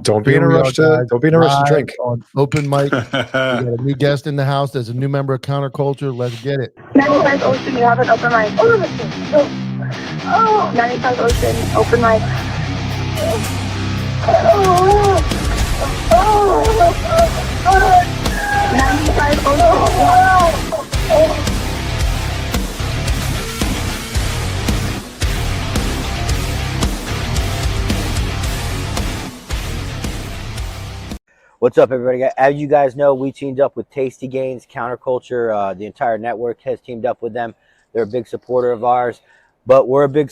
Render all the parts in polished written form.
Don't be in a rush to drink. On open mic, we got a new guest in the house. There's a new member of Counterculture. Let's get it. 95 Ocean, you have an open mic. Oh, 95 Ocean, open mic. Oh, 95 Ocean. What's up, everybody? As you guys know, we teamed up with Tasty Gains, Counterculture. The entire network has teamed up with them. They're a big supporter of ours, but we're a big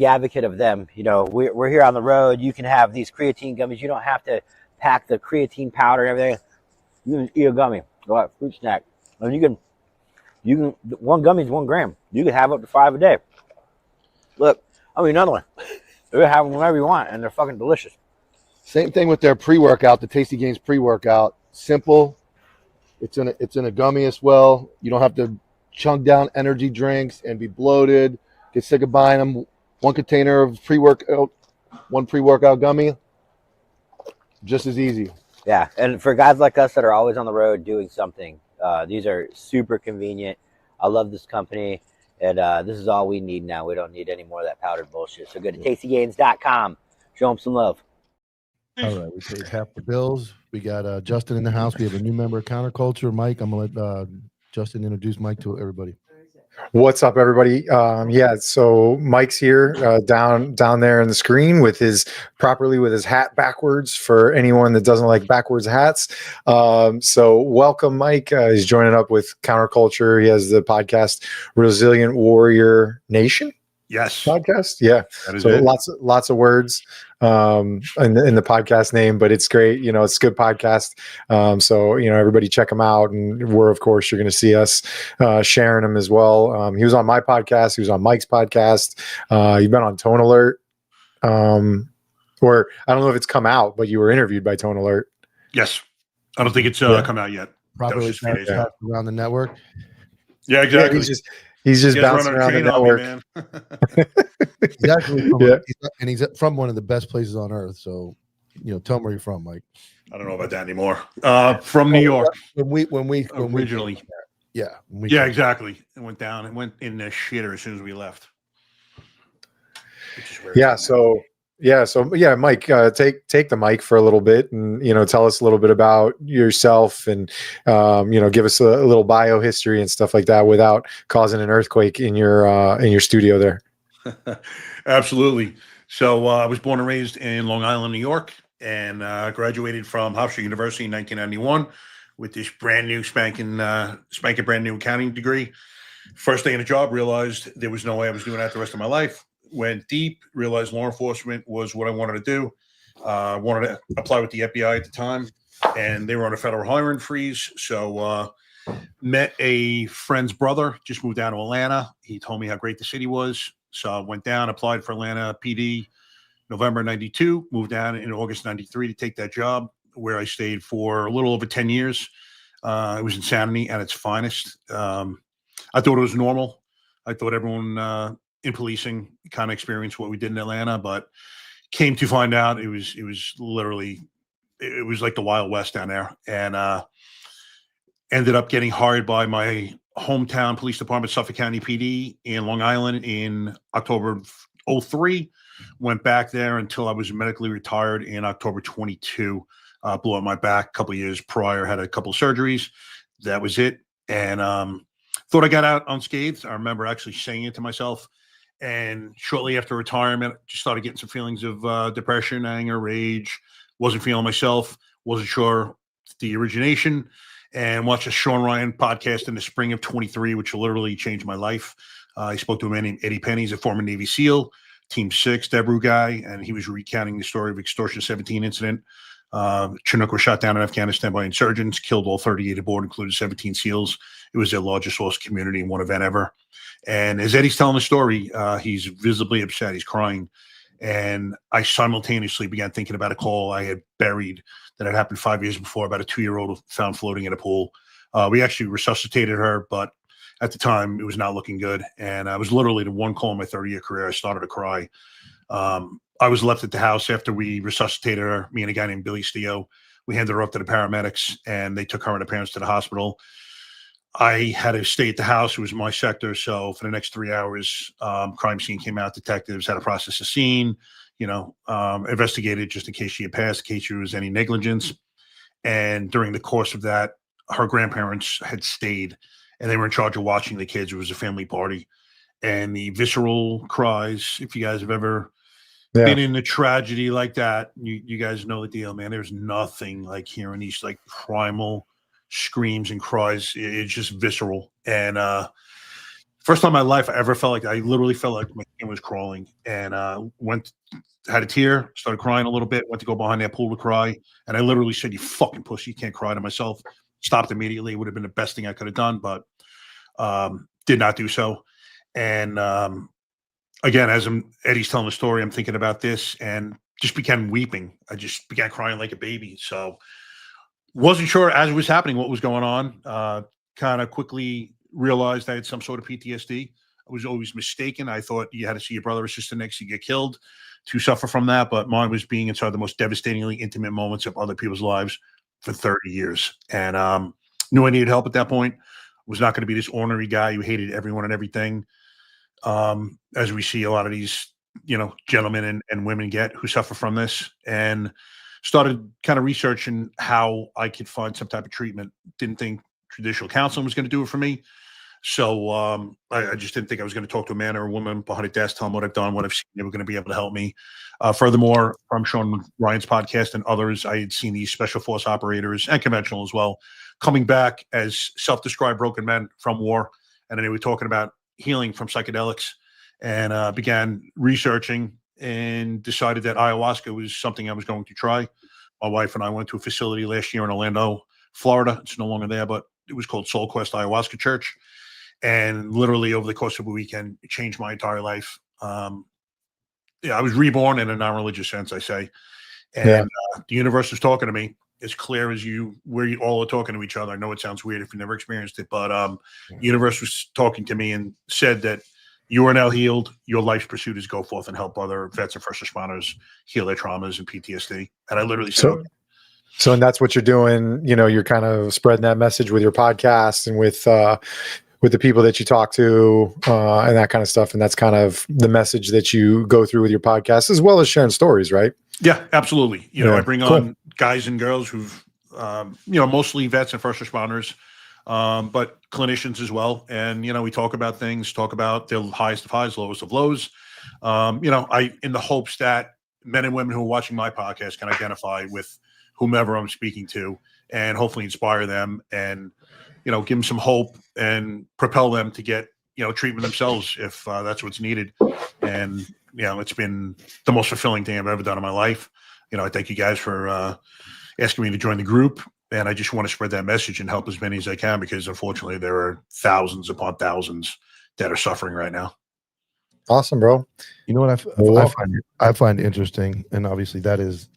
advocate of them. You know, we're here on the road. You can have these creatine gummies. You don't have to pack the creatine powder and everything. You can eat a gummy, go out, fruit snack, and you can. One gummy is 1 gram. You can have up to 5 a day. Look, I mean, another one. You can have them whenever you want, and they're fucking delicious. Same thing with their pre-workout, the Tasty Gains pre-workout. Simple. It's in a gummy as well. You don't have to chunk down energy drinks and be bloated. Get sick of buying them. One container of pre-workout, one pre-workout gummy. Just as easy. Yeah, and for guys like us that are always on the road doing something, these are super convenient. I love this company, and this is all we need now. We don't need any more of that powdered bullshit. So go to tastygains.com. Show them some love. All right, we paid half the bills. We got Justin in the house. We have a new member of Counterculture, Mike. I'm going to let Justin introduce Mike to everybody. What's up, everybody? So Mike's here down there in the screen with his hat backwards for anyone that doesn't like backwards hats. So welcome, Mike. He's joining up with Counterculture. He has the podcast Resilient Warrior Nation. Yes. Podcast. Yeah. So it. Lots of words in the podcast name, but it's great. You know, it's a good podcast. So, you know, everybody check them out. And of course, you're going to see us sharing them as well. He was on my podcast. He was on Mike's podcast. You've been on Tone Alert. Or I don't know if it's come out, but you were interviewed by Tone Alert. Yes. I don't think it's come out yet. Probably around the network. Yeah, exactly. Yeah, He's just bouncing around the network. He's from one of the best places on earth. So, you know, tell me where you're from, Mike. I don't know about that anymore. From New York. When we originally. Exactly. It went down. It went in the shitter as soon as we left. Mike, take the mic for a little bit and, you know, tell us a little bit about yourself and, you know, give us a little bio history and stuff like that without causing an earthquake in your studio there. Absolutely. So I was born and raised in Long Island, New York, and graduated from Hofstra University in 1991 with this brand new spanking brand new accounting degree. First day in the job, realized there was no way I was doing that the rest of my life. Went deep, realized law enforcement was what I wanted to do. Wanted to apply with the FBI at the time, and they were on a federal hiring freeze. So met a friend's brother, just moved down to Atlanta. He told me how great the city was. So I went down, applied for Atlanta PD November 92, moved down in August 93 to take that job, where I stayed for a little over 10 years. It was insanity at its finest. I thought it was normal. I thought everyone in policing kind of experienced what we did in Atlanta, but came to find out it was like the Wild West down there, and ended up getting hired by my hometown police department, Suffolk County PD in Long Island in October of 03. Went back there until I was medically retired in October 22. Blew up my back a couple of years prior, had a couple of surgeries. That was it. And thought I got out unscathed. I remember actually saying it to myself. And shortly after retirement, just started getting some feelings of depression, anger, rage. Wasn't feeling myself. Wasn't sure the origination. And watched a Sean Ryan podcast in the spring of 23, which literally changed my life. I spoke to a man named Eddie Penny, he's a former Navy SEAL, Team 6, Debru guy, and he was recounting the story of Extortion 17 incident. Chinook was shot down in Afghanistan by insurgents, killed all 38 aboard, including 17 SEALs. It was their largest lost community in one event ever. And as Eddie's telling the story, he's visibly upset. He's crying. And I simultaneously began thinking about a call I had buried that had happened 5 years before about a 2-year-old found floating in a pool. We actually resuscitated her, but at the time it was not looking good. And I was literally the one call in my 30-year career. I started to cry. I was left at the house after we resuscitated her, me and a guy named Billy Steo. We handed her up to the paramedics, and they took her and her parents to the hospital. I had to stay at the house. It was my sector. So for the next 3 hours, crime scene came out. Detectives had to process the scene, investigated just in case she had passed, in case there was any negligence. And during the course of that, her grandparents had stayed, and they were in charge of watching the kids. It was a family party. And the visceral cries, if you guys have ever been in a tragedy like that, you guys know the deal, man. There's nothing like hearing these like primal screams and cries. It's just visceral. And first time in my life I literally felt like my skin was crawling. And had a tear, started crying a little bit, went to go behind that pool to cry, and I literally said, "You fucking pussy, you can't cry," to myself. Stopped immediately. It would have been the best thing I could have done, but did not do so. And again, as Eddie's telling the story, I'm thinking about this and just began weeping. I just began crying like a baby. So wasn't sure as it was happening what was going on. Kind of quickly realized I had some sort of PTSD. I was always mistaken. I thought you had to see your brother or sister next to get killed to suffer from that, but mine was being inside the most devastatingly intimate moments of other people's lives for 30 years. And knew I needed help at that point. Was not going to be this ornery guy who hated everyone and everything. As we see a lot of these, gentlemen and women get who suffer from this, and started kind of researching how I could find some type of treatment. Didn't think traditional counseling was going to do it for me. So I just didn't think I was going to talk to a man or a woman behind a desk, tell them what I've done, what I've seen. They were going to be able to help me. Furthermore, from Sean Ryan's podcast and others, I had seen these special force operators and conventional as well coming back as self-described broken men from war. And then they were talking about healing from psychedelics, and began researching and decided that ayahuasca was something I was going to try. My wife and I went to a facility last year in Orlando, Florida. It's no longer there, but it was called Soul Quest Ayahuasca Church. And literally over the course of a weekend, it changed my entire life. I was reborn in a non-religious sense, I say. And the universe was talking to me as clear as where you all are talking to each other. I know it sounds weird if you never experienced it, but the universe was talking to me and said that you are now healed. Your life's pursuit is go forth and help other vets and first responders heal their traumas and PTSD. And I literally said, so, and that's what you're doing. You're kind of spreading that message with your podcast and with the people that you talk to and that kind of stuff. And that's kind of the message that you go through with your podcast, as well as sharing stories, right? Yeah, absolutely. I bring on guys and girls who've, mostly vets and first responders, but clinicians as well. And, we talk about things, talk about the highest of highs, lowest of lows. In the hopes that men and women who are watching my podcast can identify with whomever I'm speaking to and hopefully inspire them and, give them some hope and propel them to get, treatment themselves if that's what's needed. And, it's been the most fulfilling thing I've ever done in my life. I thank you guys for asking me to join the group. And I just want to spread that message and help as many as I can, because unfortunately there are thousands upon thousands that are suffering right now. Awesome, bro. You know what I find interesting, and obviously that is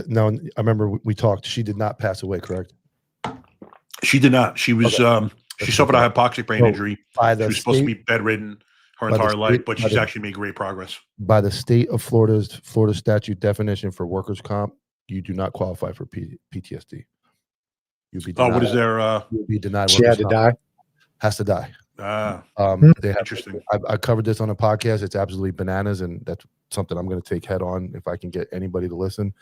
now. I remember we talked. She did not pass away, correct? She did not. She was she suffered a hypoxic brain injury. She was supposed to be bedridden her entire life, but she's actually made great progress. By the state of Florida statute definition for workers' comp, you do not qualify for PTSD. You'd be denied. What is there? You'd be denied. She had to die. Has to die. They have, interesting. I covered this on a podcast. It's absolutely bananas, and that's something I'm going to take head on if I can get anybody to listen.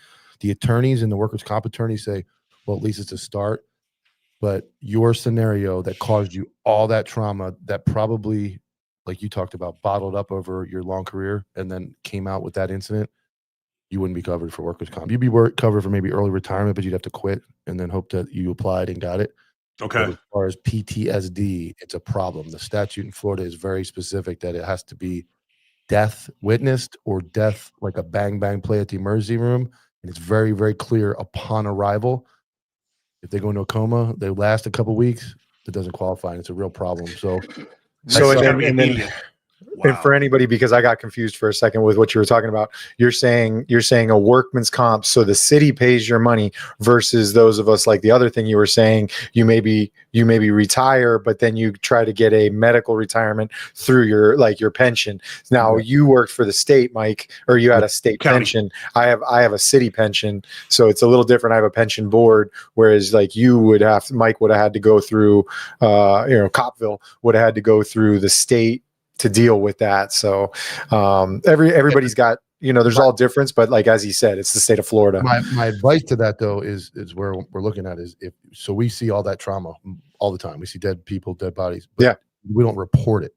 The attorneys and the workers' comp attorneys say, well, at least it's a start. But your scenario that caused you all that trauma that probably, like you talked about, bottled up over your long career and then came out with that incident, you wouldn't be covered for workers' comp. You'd be covered for maybe early retirement, but you'd have to quit and then hope that you applied and got it. Okay. But as far as PTSD, it's a problem. The statute in Florida is very specific that it has to be death witnessed or death like a bang bang play at the emergency room. And it's very, very clear upon arrival. If they go into a coma, they last a couple of weeks, it doesn't qualify, and it's a real problem. So it's got to be immediate. And for anybody, because I got confused for a second with what you were talking about, you're saying a workman's comp, so the city pays your money versus those of us, like the other thing you were saying, you maybe retire, but then you try to get a medical retirement through your pension. Now you worked for the state, Mike, or you had a state pension. I have a city pension, so it's a little different. I have a pension board, whereas like Mike would have had to go through, Copville would have had to go through the state to deal with that. So everybody's got, there's all difference, but like as he said, it's the state of Florida. My advice to that though is where we're looking at is so we see all that trauma all the time. We see dead people, dead bodies, but we don't report it.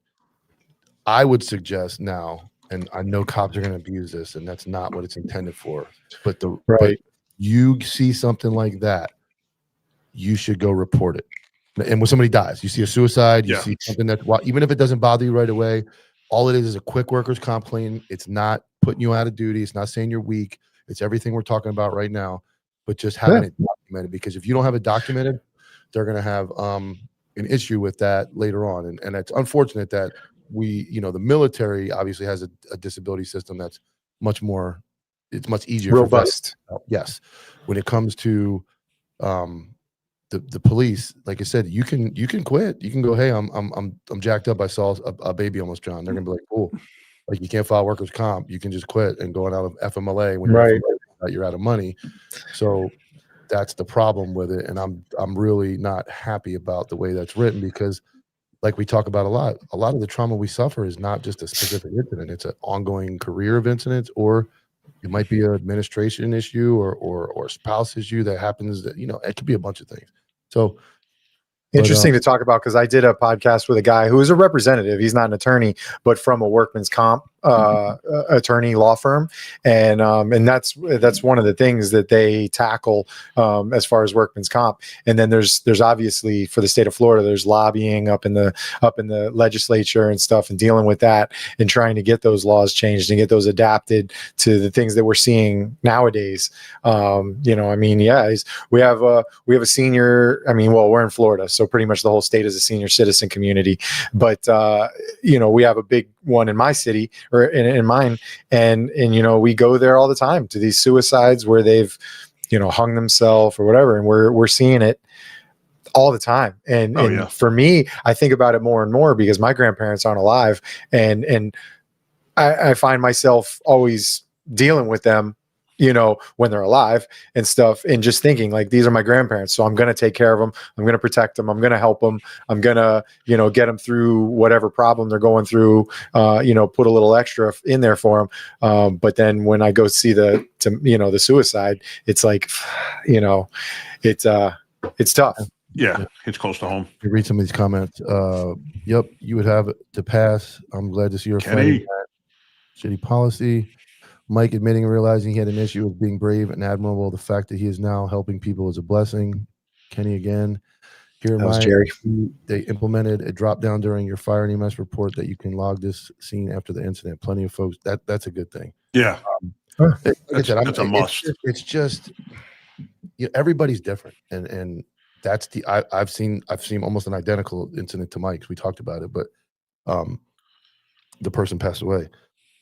I would suggest now, and I know cops are going to abuse this, and that's not what it's intended for, but but you see something like that, you should go report it. And when somebody dies, you see a suicide, you see something that, even if it doesn't bother you right away, all it is a quick workers' comp claim. It's not putting you out of duty. It's not saying you're weak. It's everything we're talking about right now, but just having it documented. Because if you don't have it documented, they're going to have an issue with that later on. And it's unfortunate that the military obviously has a disability system that's much more, it's much easier. Robust. Yes. When it comes to the police, like I said, you can quit. You can go, hey, I'm jacked up. I saw a baby almost drown. They're gonna be like, cool. Like, you can't file workers' comp. You can just quit and go out of FMLA when you're out of money. So that's the problem with it. And I'm really not happy about the way that's written, because like we talk about a lot of the trauma we suffer is not just a specific incident. It's an ongoing career of incidents, or it might be an administration issue or spouse issue that happens. That, it could be a bunch of things. So interesting to talk about, because I did a podcast with a guy who is a representative. He's not an attorney, but from a workman's comp attorney law firm, and that's one of the things that they tackle as far as workman's comp. And then there's obviously, for the state of Florida, there's lobbying up in the legislature and stuff, and dealing with that and trying to get those laws changed and get those adapted to the things that we're seeing nowadays. We have a senior. We're in Florida, so pretty much the whole state is a senior citizen community. But we have a big one in my city, or in mine, and we go there all the time to these suicides where they've hung themselves or whatever, and we're seeing it all the time. And for me, I think about it more and more because my grandparents aren't alive, and I find myself always dealing with them, when they're alive and stuff, and just thinking like, these are my grandparents, so I'm going to take care of them. I'm going to protect them. I'm going to help them. I'm going to, get them through whatever problem they're going through, put a little extra in there for them. But then when I go see the suicide, it's like, it's tough. Yeah, it's close to home. You read some of these comments. Yep, you would have to pass. I'm glad to see you're fighting that shitty policy. Mike admitting and realizing he had an issue with being brave and admirable. The fact that he is now helping people is a blessing. Kenny again. Here in my Jerry. They implemented a drop down during your fire and EMS report that you can log this scene after the incident. Plenty of folks. That's a good thing. Yeah. That's a must. It's just everybody's different, and that's I've seen almost an identical incident to Mike's. We talked about it, but the person passed away.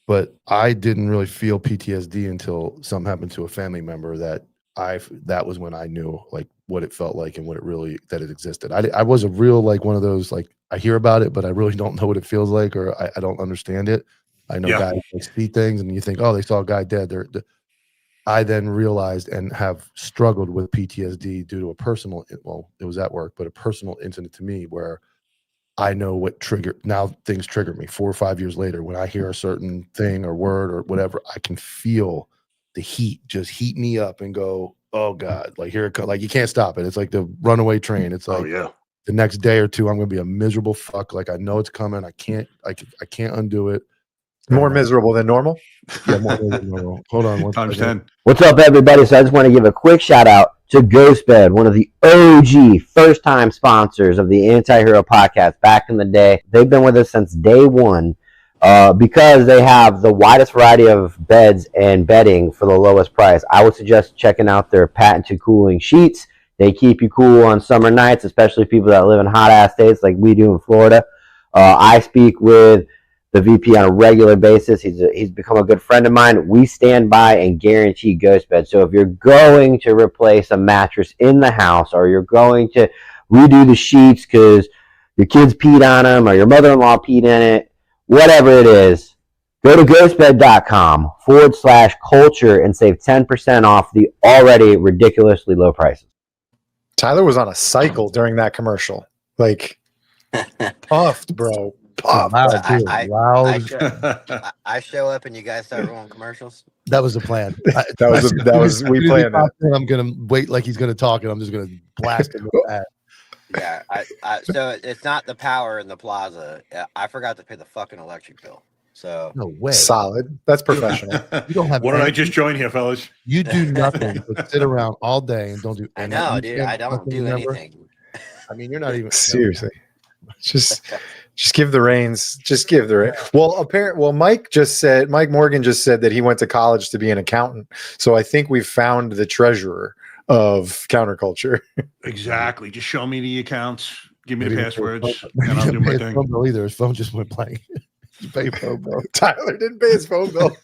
But I didn't really feel PTSD until something happened to a family member that was when I knew like what it felt like and what that it existed. I was a real, like, one of those, like, I hear about it, but I really don't know what it feels like, or I don't understand it. I know guys see things and you think, oh, they saw a guy dead. I then realized and have struggled with PTSD due to it was at work, but a personal incident to me where I know what things trigger me 4 or 5 years later. When I hear a certain thing or word or whatever, I can feel the heat just heat me up and go, oh God, like here it comes. Like, you can't stop it. It's like the runaway train. It's like, the next day or two, I'm going to be a miserable fuck. Like, I know it's coming. I can't undo it. More miserable than normal? Yeah, more miserable than normal. Hold on. Times 10. What's up, everybody? So I just want to give a quick shout out to Ghostbed, one of the OG first-time sponsors of the Anti-Hero podcast back in the day. They've been with us since day one because they have the widest variety of beds and bedding for the lowest price. I would suggest checking out their patented cooling sheets. They keep you cool on summer nights, especially people that live in hot-ass states like we do in Florida. I speak with the VP on a regular basis. He's become a good friend of mine. We stand by and guarantee ghost bed. So if you're going to replace a mattress in the house, or you're going to redo the sheets because your kids peed on them or your mother-in-law peed in it, whatever it is, go to ghostbed.com/culture and save 10% off the already ridiculously low prices. Tyler was on a cycle during that commercial. Like, puffed, bro. Puffed. Loud, too. I show up and you guys start rolling commercials. That was the plan. We planned that. I'm gonna wait like he's gonna talk, and I'm just gonna blast him with that. Yeah, so it's not the power in the plaza. I forgot to pay the fucking electric bill. So No way. Solid. That's professional. You don't have. What did I just join here, fellas? You do nothing but sit around all day and don't do I anything. know, You dude. can't I don't fucking do remember? anything. I mean, you're not even Seriously. Just give the reins. Just give the reins. Well, Mike Morgan just said that he went to college to be an accountant. So I think we've found the treasurer of counterculture. Exactly. Just show me the accounts. Give me Maybe the he passwords, Maybe and he I'll do didn't my pay his thing. phone bill either. His phone just went blank. You pay your phone bill. Tyler didn't pay his phone bill.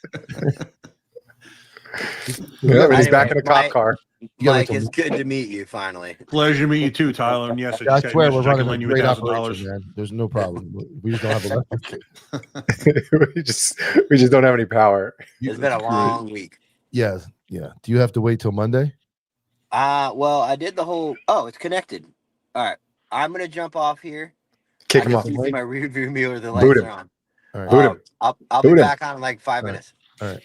Yeah, but he's back in a cop car. Mike, it's good to meet you finally. Pleasure to meet you too, Tyler. And yes, I swear we're running a lend you great $1,000. operation, man. There's no problem. We just don't have electric. we just don't have any power. It's been a long week. Yeah. Do you have to wait till Monday? Well, I did the whole. Oh, it's connected. All right, I'm gonna jump off here. Kick I him can off. see my rear view mirror. The Boot lights him. are on. All right. Boot him. I'll be Boot him. back on in like 5 minutes. All right.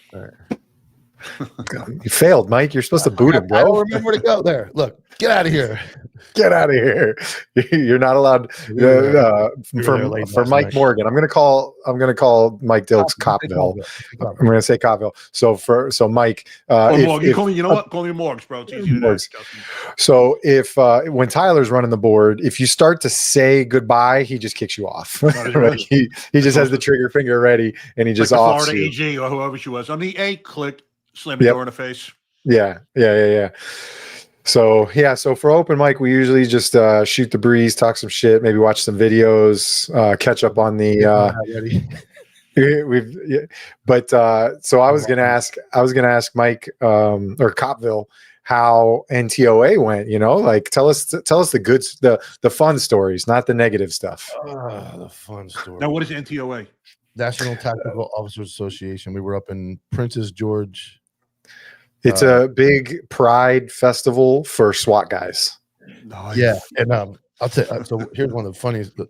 You failed, Mike. You're supposed to boot him, I don't bro. remember where to go there. Look, get out of here. Get out of here. You're not allowed for Mike night. Morgan. I'm gonna call Mike Dilks Copville. I'm gonna say Copville. So Mike, You know what? Call me Morgs, bro. It's easy to do. Morgs. So if when Tyler's running the board, if you start to say goodbye, he just kicks you off. Like he just has the trigger finger ready and he just like the offs Florida you. AG or whoever she was. On the A, click, slam the Yep. door in the face. Yeah. So for open mic, we usually just shoot the breeze, talk some shit, maybe watch some videos, catch up on the. So I was gonna ask Mike or Copville how NTOA went. You know, like tell us the fun stories, not the negative stuff. The fun story. Now, what is NTOA? National Tactical Officers Association. We were up in Princess George. It's a big pride festival for SWAT guys. Nice. Yeah, and I'll tell you. So here's one of the funniest. One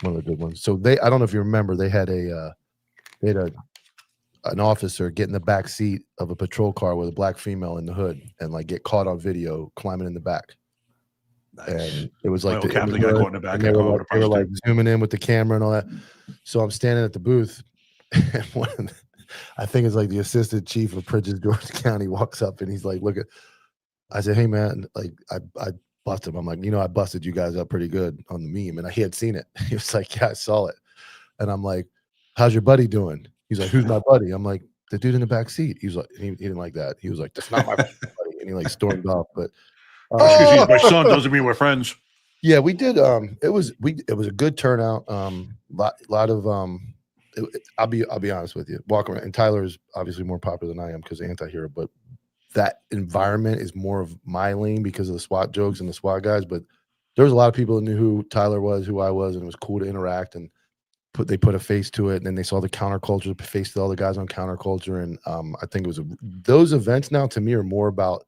of the good ones. So I don't know if you remember, they had an officer get in the back seat of a patrol car with a black female in the hood and like get caught on video climbing in the back. Nice. And it was like got caught in the back. and they were like zooming in with the camera and all that. So I'm standing at the booth, and I think it's like the assistant chief of Princess George County walks up and he's like, "Look at," I said, "Hey man, like I busted him." I'm like, I busted you guys up pretty good on the meme, and he had seen it. He was like, "Yeah, I saw it," and I'm like, "How's your buddy doing?" He's like, "Who's my buddy?" I'm like, "The dude in the back seat." He was like, he didn't like that. He was like, "That's not my buddy," and he like stormed off. But just because he's my son doesn't mean we're friends. yeah, we did. It was a good turnout. Lot of I'll be honest with you. Walking around, and Tyler is obviously more popular than I am because anti-hero, but that environment is more of my lane because of the SWAT jokes and the SWAT guys. But there was a lot of people that knew who Tyler was, who I was, and it was cool to interact and they put a face to it. And then they saw the counterculture face to all the guys on counterculture. And I think it was those events now to me are more about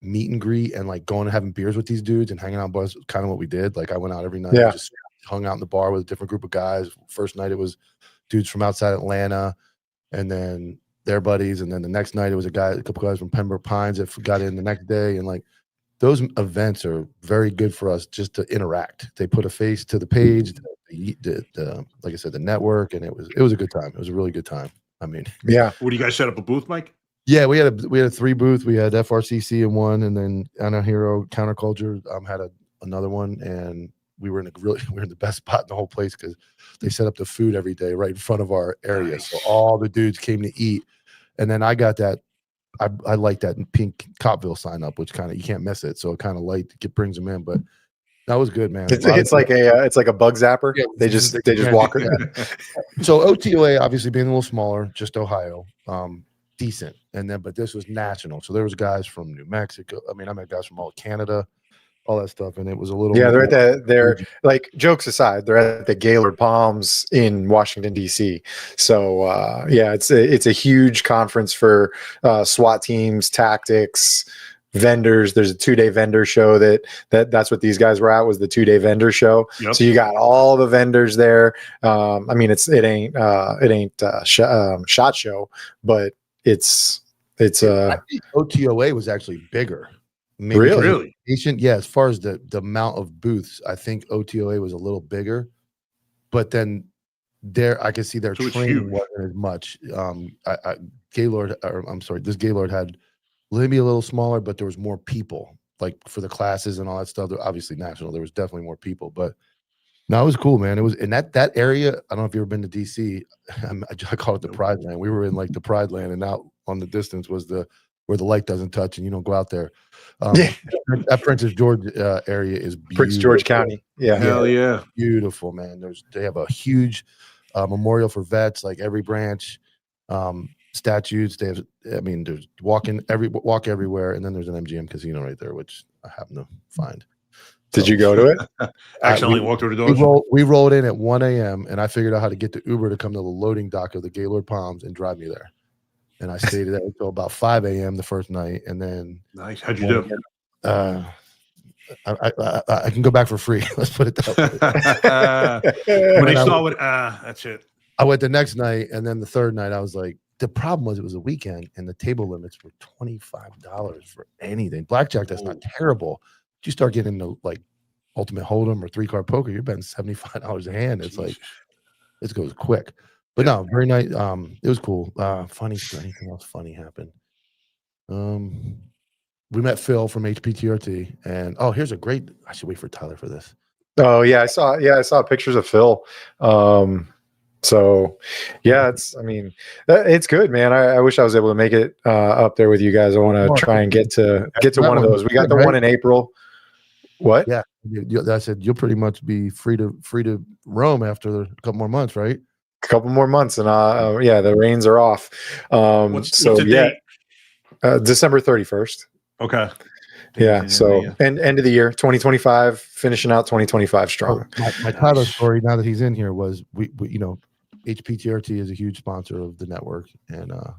meet and greet and like going and having beers with these dudes and hanging out. Was kind of what we did. Like I went out every night, and just hung out in the bar with a different group of guys. First night it was dudes from outside Atlanta, and then their buddies, and then the next night it was a couple guys from Pembroke Pines that got in the next day. And like those events are very good for us just to interact. They put a face to the page, the like I said, the network, and it was a good time. It was a really good time. I mean, yeah. What do you guys set up a booth, Mike? Yeah, we had a 3 booth. We had FRCC in one, and then Anti-Hero Counterculture had another one, and we were in the best spot in the whole place because they set up the food every day right in front of our area. Nice. So all the dudes came to eat, and then I got that. I like that pink Copville sign up, which kind of you can't miss it. So it kind of brings them in. But That was good, man. It's like a bug zapper. Yeah, They just walk around. So OTOA obviously being a little smaller, just Ohio, decent. And then, but this was national. So there was guys from New Mexico. I mean, I met guys from all Canada, all that stuff. And it was a little, Yeah, they're like, jokes aside, they're at the Gaylord Palms in Washington, DC. So yeah, it's a huge conference for SWAT teams, tactics, vendors. There's a 2-day vendor show that's what these guys were at, was the 2-day vendor show. Yep. So you got all the vendors there. I mean, it ain't SHOT Show, but it's I think OTOA was actually bigger. Maybe Really? Yeah, as far as the amount of booths, I think OTOA was a little bigger, but then I could see their So it's training huge. wasn't as much. This Gaylord had maybe a little smaller, but there was more people, like for the classes and all that stuff. Obviously national, there was definitely more people, but no, it was cool, man. It was in that area. I don't know if you've ever been to DC. I call it the Pride Land. We were in like the Pride Land, and out on the distance was where the light doesn't touch and you don't go out there. That Princess George area is beautiful. Prince George County. Yeah. Hell yeah. Beautiful, man. They have a huge memorial for vets, like every branch, statues. They have, I mean, there's walk everywhere, and then there's an MGM casino right there, which I happen to find. Did you go to it? Accidentally walked through the doors. We rolled in at 1 a.m. and I figured out how to get the Uber to come to the loading dock of the Gaylord Palms and drive me there. And I stayed there until about 5 a.m. the first night, and then Nice. How'd you do? I can go back for free. Let's put it that way. When they start with that's it. I went the next night, and then the third night I was like, the problem was it was a weekend and the table limits were $25 for anything. Blackjack, that's not terrible. You start getting into like ultimate hold'em or 3-card poker, you're betting $75 a hand. It's like, it goes quick. But no, very nice. It was cool. Funny. Anything else funny happened? We met Phil from HPTRT, and here's a great. I should wait for Tyler for this. Oh yeah, I saw pictures of Phil. So yeah, it's good, man. I wish I was able to make it up there with you guys. I want to try and get to one of those. We got the one in April. What? Yeah, I said you'll pretty much be free to roam after a couple more months, right? A couple more months, and yeah, the reins are off. What's the date? December 31st. Okay. Yeah. So and end of the year, 2025, finishing out 2025 strong. My Tyler story, now that he's in here, was we HPTRT is a huge sponsor of the network, and I've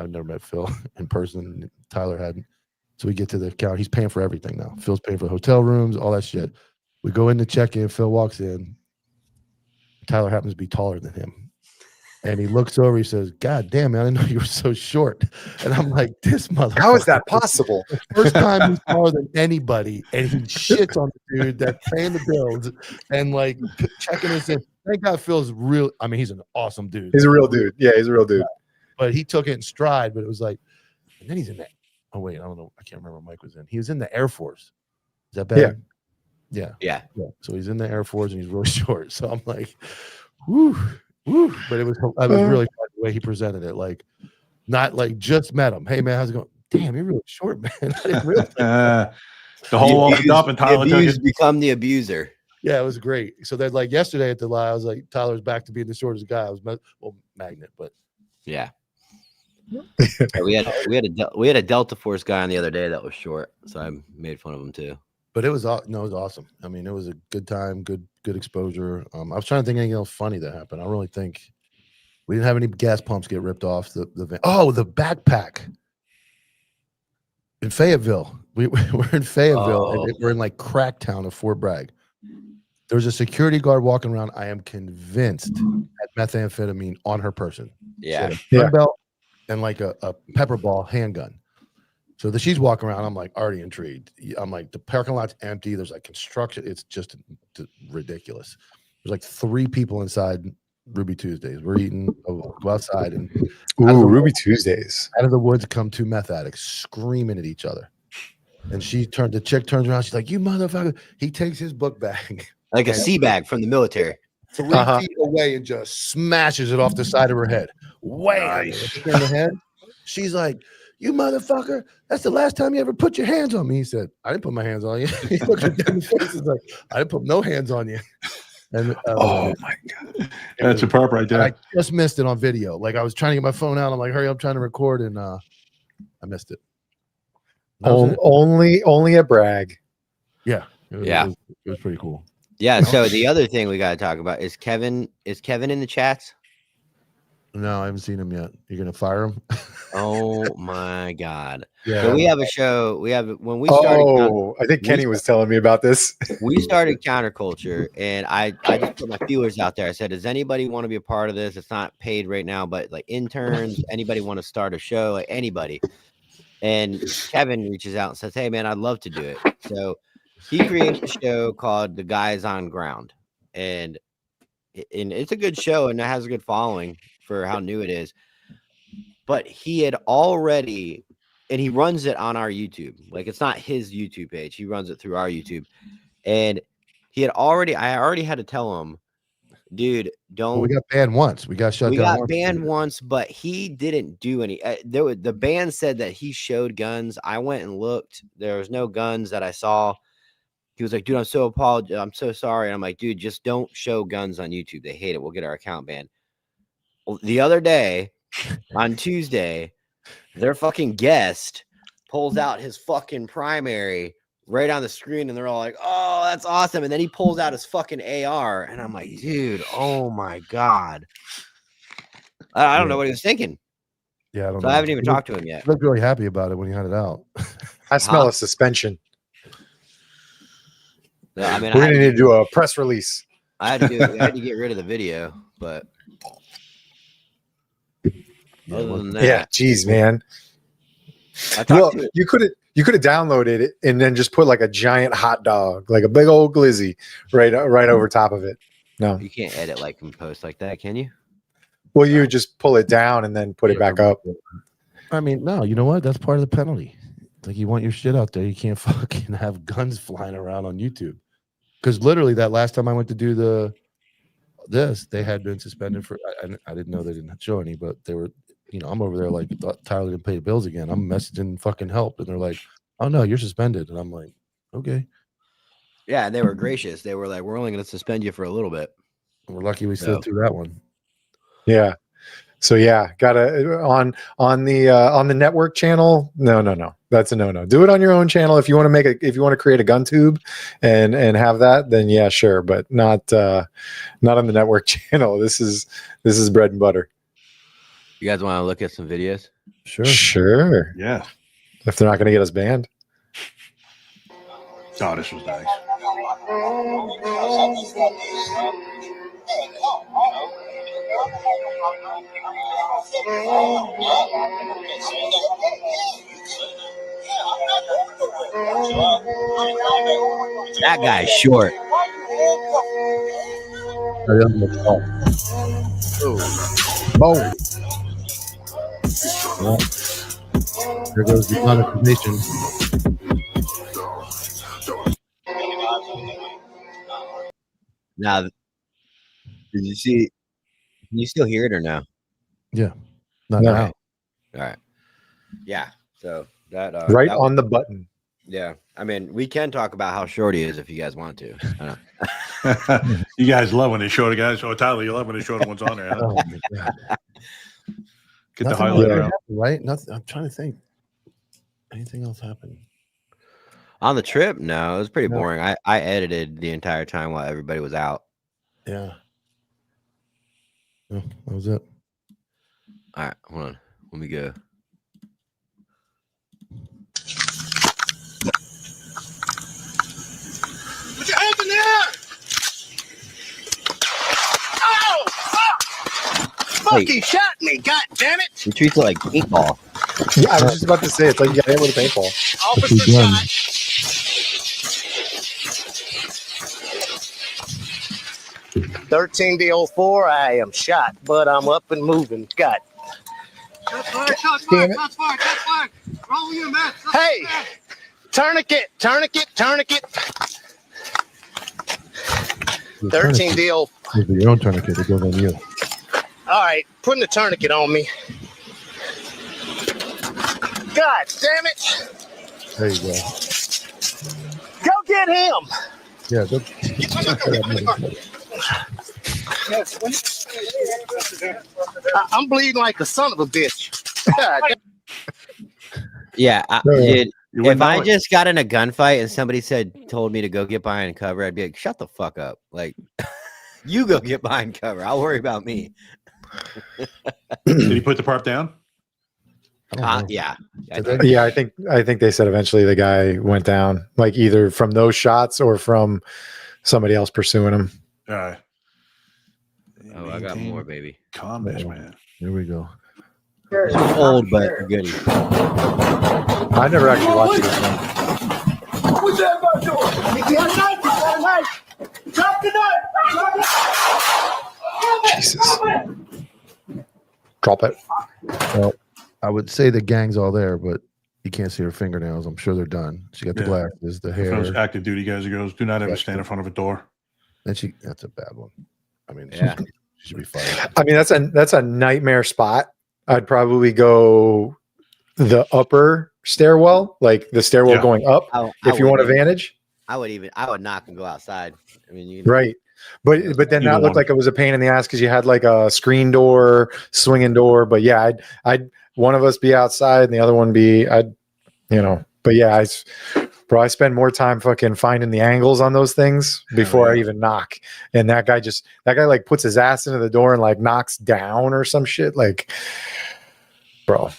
never met Phil in person. Tyler hadn't. So we get to the account. He's paying for everything now. Phil's paying for the hotel rooms, all that shit. We go in to check in. Phil walks in. Tyler happens to be taller than him. And he looks over. He says, "God damn, man, I didn't know you were so short." And I'm like, this motherfucker. How is that possible? First time he's taller than anybody. And he shits on the dude that's paying the bills and like checking us in. Thank God Phil's real. I mean, he's an awesome dude. He's a real dude. Yeah, he's a real dude. But he took it in stride. But it was like, and then he's in that. Oh, wait, I don't know. I can't remember what Mike was in. He was in the Air Force. Is that bad? Yeah. So he's in the Air Force and he's really short. So I'm like, whoo. But I was really fun the way he presented it. Like, not like just met him. Hey, man, how's it going? Damn, you're really short, man. I didn't realize the whole opened up and Tyler took it. Become the abuser. Yeah, it was great. So then, like yesterday at the live, I was like, Tyler's back to being the shortest guy. I was Magnet, but yeah. we had a Delta Force guy on the other day that was short, so I made fun of him too. But it was awesome. I mean, it was a good time, good exposure. I was trying to think of anything else funny that happened. I don't really think we didn't have any gas pumps get ripped off the van. Oh, the backpack in Fayetteville. We're in Fayetteville, and we're in like Cracktown of Fort Bragg. There's a security guard walking around. I am convinced had methamphetamine on her person. Yeah. Gun belt and like a pepper ball handgun. So she's walking around. I'm like already intrigued. I'm like, the parking lot's empty. There's like construction. It's just ridiculous. There's like 3 people inside Ruby Tuesdays. We're eating. Go outside and Ruby Tuesdays. Out of the woods come 2 meth addicts screaming at each other. And the chick turns around. She's like, "You motherfucker!" He takes his book bag, like a sea bag from the military, 3 feet away, and just smashes it off the side of her head. Way in the head. She's like, "You motherfucker! That's the last time you ever put your hands on me." He said, "I didn't put my hands on you." He looked her down the face. He's like, "I didn't put no hands on you." And Oh my god, That's a perp right there. I just missed it on video. Like I was trying to get my phone out. I'm like, "Hurry! I'm trying to record," and I missed it. That was it. only a brag. Yeah, Yeah. it was pretty cool. Yeah. So the other thing we got to talk about is Kevin. Is Kevin in the chats? No, I haven't seen him yet. You're gonna fire him? Oh my God. Yeah. So we have a show. When we started. Oh, I think Kenny was telling me about this. We started Counterculture, and I just put my feelers out there. I said, does anybody want to be a part of this? It's not paid right now, but like interns, anybody want to start a show, like anybody. And Kevin reaches out and says, hey man, I'd love to do it. So he creates a show called The Guys on Ground, and it's a good show and it has a good following for how new it is. But he had already, and he runs it on our YouTube. Like it's not his YouTube page. He runs it through our YouTube. And I already had to tell him, dude, don't. Well, we got banned once. We got shut down. We got once. banned once, but he didn't do any. The band said that he showed guns. I went and looked. There was no guns that I saw. He was like, dude, I'm so sorry. And I'm like, dude, just don't show guns on YouTube. They hate it. We'll get our account banned. Well, the other day, on Tuesday, their fucking guest pulls out his fucking primary right on the screen, and they're all like, oh, that's awesome. And then he pulls out his fucking AR, and I'm like, dude, oh my God. I don't know what he was thinking. Yeah, I don't So know. I haven't even talked to him yet. I looked really happy about it when he had it out. I smell a suspension. So, I mean, We're gonna need to do a press release. I had to get rid of the video, but other than that, Yeah, geez, man. I talked Well, to it. you could have downloaded it and then just put like a giant hot dog, like a big old glizzy, right over top of it. No, You can't edit like and post like that, can you? well, you would just pull it down and then put it back up. I mean, no, you know what? That's part of the penalty. It's like you want your shit out there, you can't fucking have guns flying around on YouTube. Because literally, that last time I went to do this, they had been suspended for. I didn't know they didn't show any, but they were. You know, I'm over there like Tyler didn't pay the bills again. I'm messaging fucking help, and they're like, "Oh no, you're suspended," and I'm like, "Okay." Yeah, and they were gracious. They were like, "We're only going to suspend you for a little bit." We're lucky we slid through that one. Yeah. So yeah, gotta on the network channel. No. That's a no. Do it on your own channel if you want to create a gun tube and have that, then yeah, sure, but not on the network channel. This is bread and butter. You guys want to look at some videos? Sure. Yeah. If they're not gonna get us banned. Oh, this was nice. That guy's short. Oh. Well, there goes the monetization. Now, did you see? Can you still hear it or no? Yeah. Not No. now. All right. Yeah. So that Right that on the button. Yeah. I mean, we can talk about how short he is if you guys want to. I know. You guys love when they show the guys. Oh, Tyler, you love when they show the ones on there. Huh? Oh, my God. Get the Nothing highlight really out. happened, right? Nothing. I'm trying to think. Anything else happened? On the trip, no, it was pretty No. boring. I edited the entire time while everybody was out. Yeah. No, that was it. All right, hold on. Let me go. Put your hands in the air! Oh! Fuck, he shot me, god damn it! He treats it like paintball. Yeah, I was just about to say it's like you got hit with a paintball. Officer done. shot. 13 to 04, I am shot, but I'm up and moving. God. Shots fired, shots Damn fired, it. shots fired, shots fired. Roll you, man. Hey! Tourniquet, tourniquet, tourniquet. 13 to 04. Your own tourniquet. It goes on you. All right, putting the tourniquet on me. God damn it. There you go. Go get him. Yeah, I'm bleeding like the son of a bitch. God damn. Yeah, Yeah. dude. You wouldn't If I know it. just got in a gunfight and somebody told me to go get behind cover, I'd be like, shut the fuck up. Like, you go get behind cover. I'll worry about me. Did he put the prop down? Yeah. Yeah, I think they said eventually the guy went down, like either from those shots or from somebody else pursuing him. Oh, I got more, baby. Calmness, man. Here we go. Old, but goody. I never actually watched this one. What's that about doing? He got a knife. He got a knife. Drop the knife. Drop it. Jesus. Drop it. Well, I would say the gang's all there, but you can't see her fingernails. I'm sure they're done. She got the Yeah. glasses, the For those hair. active duty guys who goes, do not ever stand in front of a door. And that's a bad one. I mean, Yeah. she should be fired. I mean, that's a nightmare spot. I'd probably go the upper stairwell, like the stairwell Yeah. going up, if you want a vantage. I would knock and go outside. I mean, you Right. But then Either that looked one. like it was a pain in the ass because you had like a screen door, swinging door. But yeah, I'd one of us be outside and the other one be But yeah, I spend more time fucking finding the angles on those things before I even knock. And that guy like puts his ass into the door and like knocks down or some shit. Like, bro.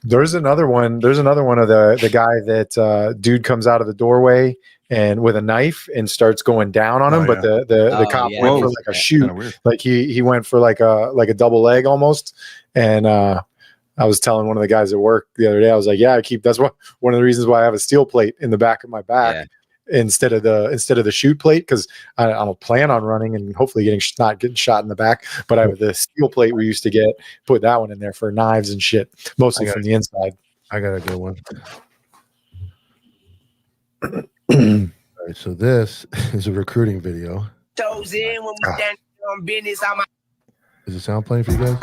There's another one of the guy that dude comes out of the doorway and with a knife and starts going down on him, but the cop went for like a shoot. Kinda weird. Like he went for like a double leg almost. And I was telling one of the guys at work the other day, I was like, yeah, that's one of the reasons why I have a steel plate in the back of my back instead of the shoot plate, because I don't plan on running and hopefully not getting shot in the back. But I have the steel plate we used to put that one in there for knives and shit, mostly from the inside. I got a good one. All right, so this is a recruiting video. Toes in when we stand on business. Is the sound playing for you guys?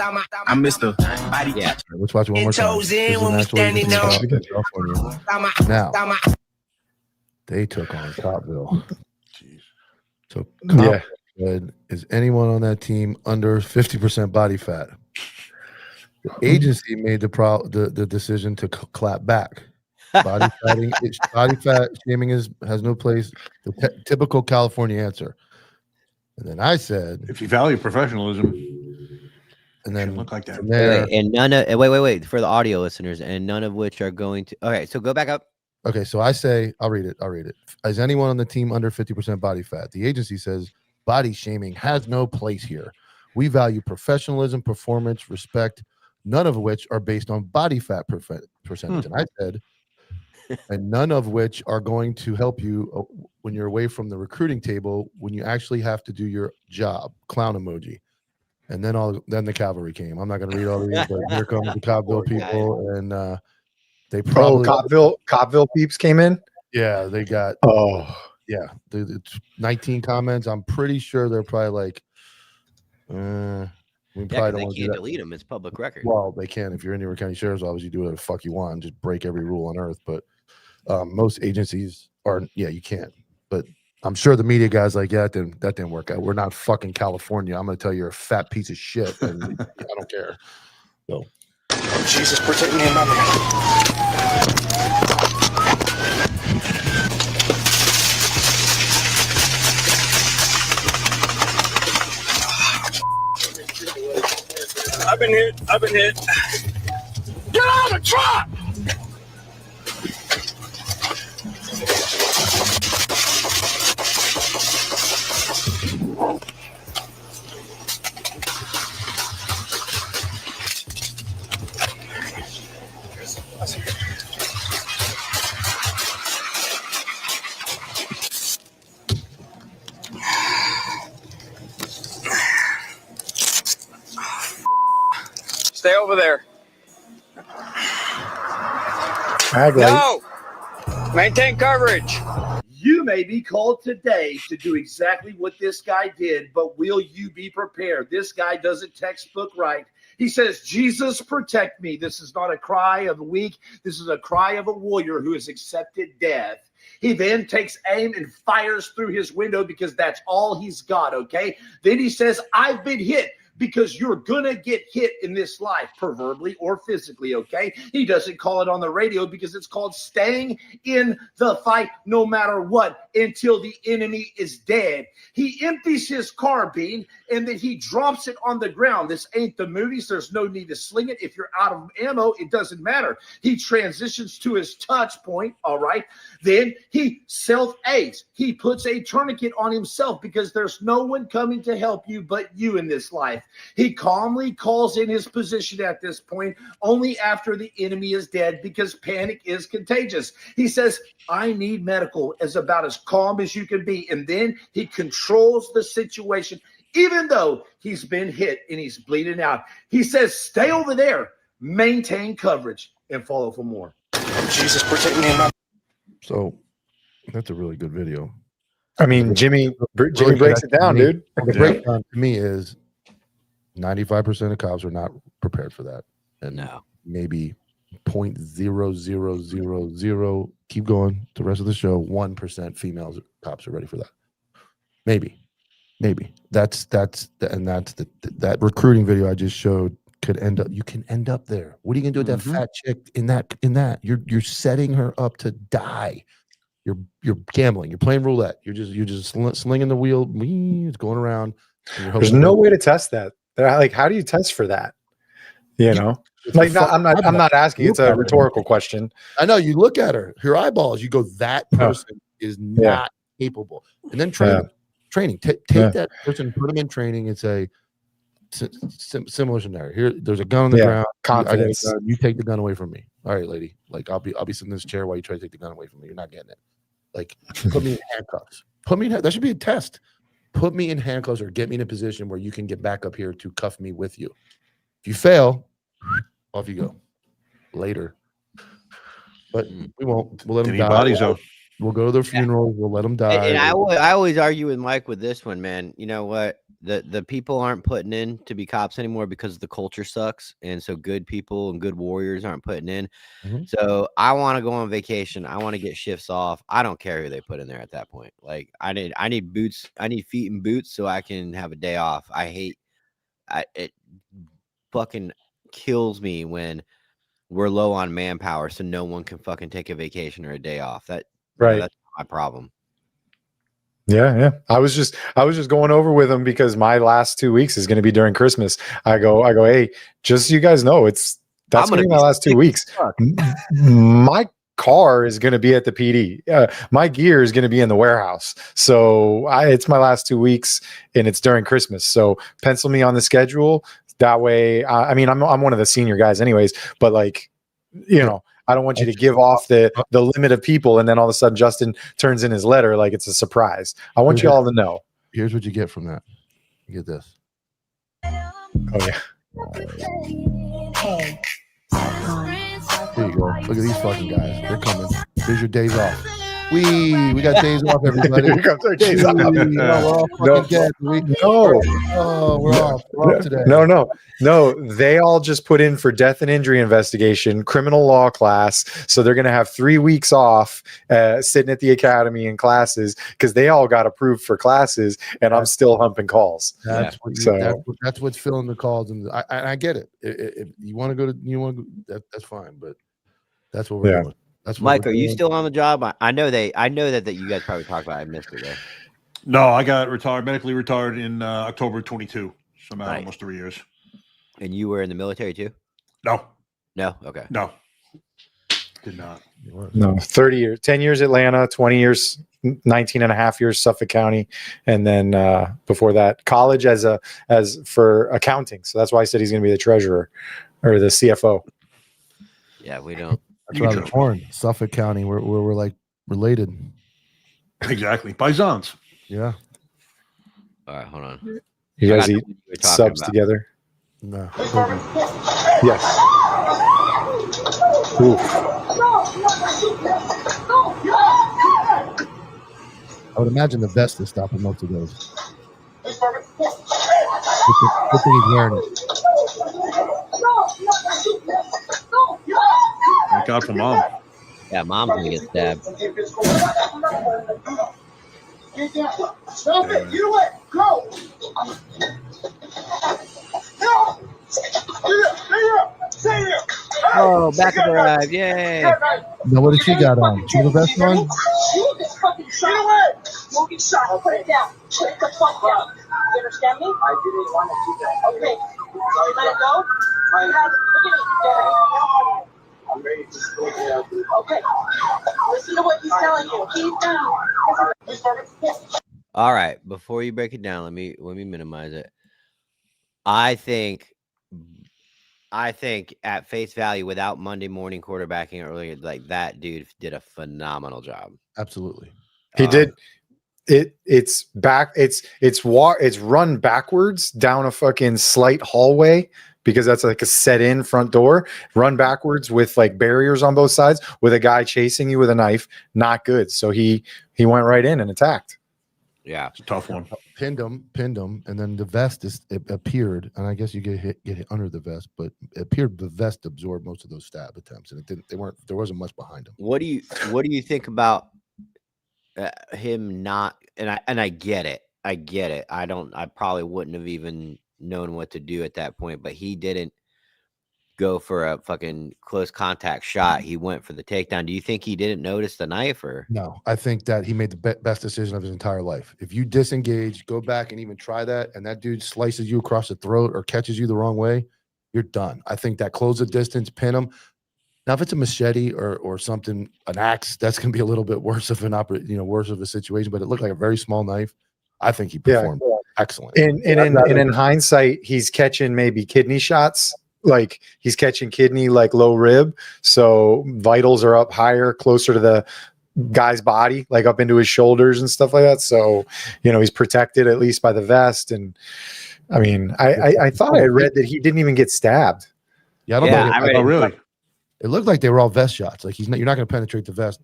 I'm Mr. Body. Yeah. All right, let's watch it one more time. Toes This in is when an we actual standing agency in on. California. Now, they took on Copville. So Copville said, is anyone on that team under 50% body fat? The agency made the decision to clap back. Body fat shaming has no place. The typical California answer. And then I said, if you value professionalism, and then look like that. from there, And none of wait for the audio listeners, and none of which are going to. Okay, so go back up. okay, so I say, I'll read it. Is anyone on the team under 50% body fat? The agency says body shaming has no place here. We value professionalism, performance, respect, none of which are based on body fat percentage. And I said, and none of which are going to help you when you're away from the recruiting table, when you actually have to do your job. Clown emoji. And then the cavalry came. I'm not going to read all these, but here comes the Copville people, and they probably Copville peeps came in. Yeah, they got. Yeah, it's 19 comments. I'm pretty sure they're probably like, we probably They don't want to do can't that. delete them. It's public record. Well, they can. If you're in your County Sheriff's Office, you do whatever the fuck you want and just break every rule on earth. But most agencies are, you can't. But I'm sure the media guys like, that didn't work out. We're not fucking California. I'm going to tell you, you're a fat piece of shit, and I don't care. So, Jesus, protect me and my man. I've been hit. Get out of the truck! Stay over there. No! Maintain coverage. You may be called today to do exactly what this guy did, but will you be prepared? This guy does it textbook right. He says, Jesus, protect me. This is not a cry of a weak. This is a cry of a warrior who has accepted death. He then takes aim and fires through his window because that's all he's got, okay? Then he says, I've been hit. Because you're going to get hit in this life, proverbially or physically, okay? He doesn't call it on the radio because it's called staying in the fight no matter what until the enemy is dead. He empties his carbine and then he drops it on the ground. This ain't the movies. There's no need to sling it. If you're out of ammo, it doesn't matter. He transitions to his touch point, all right? Then he self-aids. He puts a tourniquet on himself because there's no one coming to help you but you in this life. He calmly calls in his position at this point only after the enemy is dead because panic is contagious. He says, I need medical, as about as calm as you can be. And then he controls the situation, even though he's been hit and he's bleeding out. He says, stay over there, maintain coverage, and follow for more. Jesus, protect me and my... So that's a really good video. I mean, Jimmy breaks it down, dude. The breakdown to me is 95% of cops are not prepared for that. And maybe 0.0000, keep going the rest of the show, 1% females cops are ready for that. Maybe. That recruiting video I just showed could end up, you can end up there. What are you gonna do with that fat chick in that? You're setting her up to die. You're gambling, you're playing roulette, you're just slinging the wheel, it's going around. There's no way to test that. Like, how do you test for that? You know, like, I'm not asking. It's a rhetorical question. I know. You look at her eyeballs. You go, that person is not capable. And then training. Take that person, put them in training, and say, similar scenario. Here, there's a gun on the ground. Confidence. You take the gun away from me. All right, lady. Like, I'll be sitting in this chair while you try to take the gun away from me. You're not getting it. Like, put me in handcuffs. That should be a test. Put me in handcuffs or get me in a position where you can get back up here to cuff me with you. If you fail, off you go. Later. But we won't. We'll let them die. We'll go to their funerals. We'll let them die. And I always argue with Mike with this one, man. You know what? The people aren't putting in to be cops anymore because the culture sucks, and so good people and good warriors aren't putting in. So I want to go on vacation. I want to get shifts off. I don't care who they put in there at that point. Like, I need boots. I need feet and boots so I can have a day off. It fucking kills me when we're low on manpower, so no one can fucking take a vacation or a day off. That's my problem. Yeah. I was just going over with him because my last 2 weeks is going to be during Christmas. I go, hey, just so you guys know, that's going to be my last 2 weeks. My car is going to be at the PD. My gear is going to be in the warehouse. So it's my last 2 weeks and it's during Christmas. So pencil me on the schedule. That way, I mean, I'm one of the senior guys anyways, but like, you know, I don't want you to give off the limit of people and then all of a sudden Justin turns in his letter like it's a surprise. I want you all to know. Here's what you get from that. You get this. Oh, yeah. There you go. Look at these fucking guys. They're coming. Here's your days off. We got days off, everybody. Here comes our days off. We're all fucking dead. We're off today. No. They all just put in for death and injury investigation, criminal law class. So they're going to have 3 weeks off sitting at the academy in classes because they all got approved for classes, and I'm still humping calls. That's what's filling the calls, and I get it. If you want to go that's fine, but that's what we're doing. That's Mike, are you still on the job? I know that you guys probably talked about it. I missed it there. No, I got medically retired in October 22. So I'm out almost 3 years. And you were in the military too? No. Okay. No. Did not. No, 30 years, 10 years Atlanta, 20 years, 19 and a half years Suffolk County. And then before that, college as for accounting. So that's why I said he's going to be the treasurer or the CFO. Yeah, we don't. That's rather torn. Suffolk County, where we're like related. Exactly. Paisans. Yeah. All right, hold on. You guys eat subs together? No. Yes. Oof. I would imagine the vest is stopping most of those. Good thing he's wearing it. Look out for mom. Yeah, mom's gonna get stabbed. Get down. Stop it. Get away. Go. No. Stay there. Oh, back of her eye. Yay. Now, what did she got on? She have a vest on? Get away. Moving shot. Put it down. Put the fuck down. You understand me? I didn't want to do that. Okay. You let it go? Look at me. I'm ready to score it out. Okay. Listen to what he's telling you. Keep down. All right. Before you break it down, let me minimize it. I think at face value, without Monday morning quarterbacking earlier, like that dude did a phenomenal job. Absolutely. He did. It's run backwards down a fucking slight hallway because that's like a set in front door. Run backwards with like barriers on both sides with a guy chasing you with a knife. Not good. So he went right in and attacked. Yeah, it's a tough one. Pinned him, and then the vest it appeared, and I guess you get hit under the vest, but it appeared the vest absorbed most of those stab attempts, and there wasn't much behind him. What do you think about him not? And I get it. I probably wouldn't have even known what to do at that point, but he didn't go for a fucking close contact shot. He went for the takedown. Do you think he didn't notice the knife? Or no? I think that he made the best decision of his entire life. If you disengage, go back and even try that, and that dude slices you across the throat or catches you the wrong way, you're done. I think that close the distance, pin him. Now, if it's a machete or something, an axe, that's going to be a little bit worse of worse of a situation. But it looked like a very small knife. I think he performed excellent. And in hindsight, he's catching maybe kidney shots. Like he's catching kidney, like low rib. So vitals are up higher, closer to the guy's body, like up into his shoulders and stuff like that. So, he's protected at least by the vest. And I mean, I thought I read that he didn't even get stabbed. Yeah, I don't know. Oh, really? It looked like they were all vest shots. Like you're not going to penetrate the vest.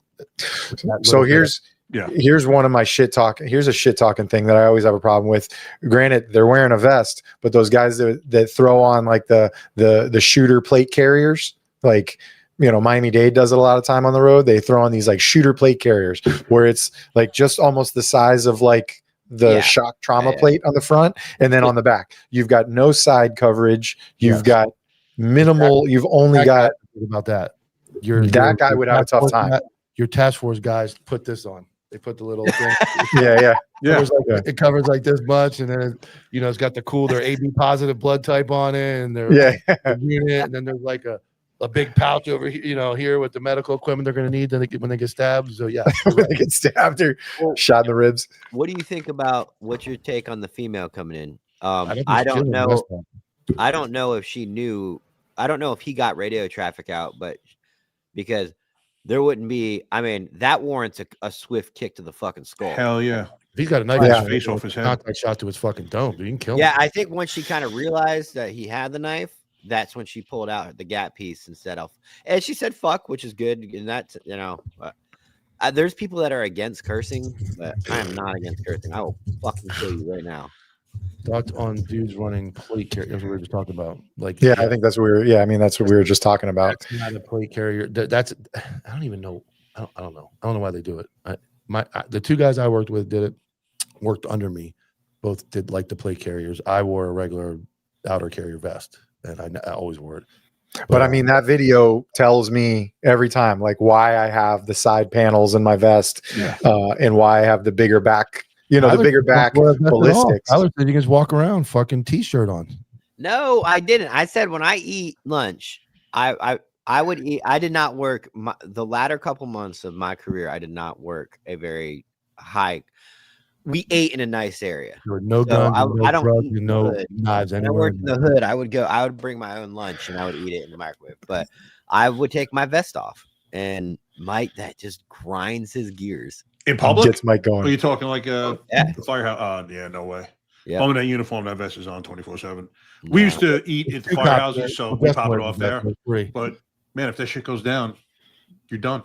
So here's one of my shit talk. Here's a shit talking thing that I always have a problem with. Granted, they're wearing a vest, but those guys that throw on like the shooter plate carriers, like Miami-Dade does it a lot of time on the road. They throw on these like shooter plate carriers where it's like just almost the size of like the shock trauma plate on the front, and then on the back you've got no side coverage. You've got minimal. You've only got about that. That guy would have a tough time. Your task force guys put this on. They put the little thing. yeah. It covers like this much, and then it's got their AB positive blood type on it, and their unit, and then there's like a big pouch over here, here with the medical equipment they're going to need when they get stabbed. So when they get stabbed or shot in the ribs. What do you think about? What's your take on the female coming in? I don't know. I don't know if she knew. I don't know if he got radio traffic out, but because there wouldn't be. I mean, that warrants a swift kick to the fucking skull. Hell yeah! If he's got a knife face off his head, contact shot to his fucking dome, you can kill him. Yeah, I think once she kind of realized that he had the knife, that's when she pulled out the gap piece and said, and she said "fuck," which is good, and that's there's people that are against cursing, but I am not against cursing. I will fucking kill you right now. Thoughts on dudes running plate carrier? That's what we were just talking about. Like, I think that's what we were. Yeah, I mean, that's what we were just talking about. That's not a plate carrier. That's I don't even know. I don't know. I don't know why they do it. The two guys I worked with worked under me. Both did like the plate carriers. I wore a regular outer carrier vest, and I always wore it. But I mean, that video tells me every time, like, why I have the side panels in my vest, and why I have the bigger back. The bigger back ballistics. I said you can just walk around, fucking t-shirt on. No, I didn't. I said when I eat lunch, I would eat. I did not work the latter couple months of my career. I did not work a very high. We ate in a nice area. There were no guns, no drugs, no knives anywhere. I worked in the hood. I would bring my own lunch and I would eat it in the microwave. But I would take my vest off, and Mike, that just grinds his gears. In public? Gets Mike going. Are you talking like a firehouse? Yeah, no way. Yeah. I'm in that uniform, that vest is on 24/7. We used to eat at the firehouses, so we pop it off there. But man, if that shit goes down, you're done.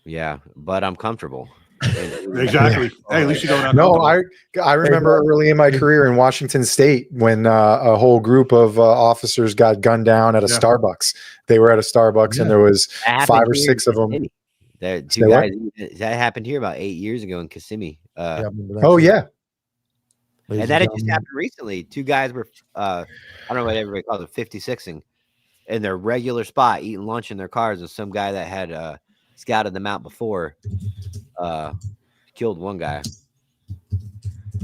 Yeah, but I'm comfortable. Exactly. Hey, at least you don't have No, I remember early in my career in Washington State when a whole group of officers got gunned down at a Starbucks. They were at a Starbucks and there was 5 or 6 of them. There, two guys. That happened here about 8 years ago in Kissimmee. Oh yeah. And that had just happened recently. 2 guys were, I don't know what everybody calls it, 56ing in their regular spot, eating lunch in their cars, and some guy that had scouted them out before killed one guy.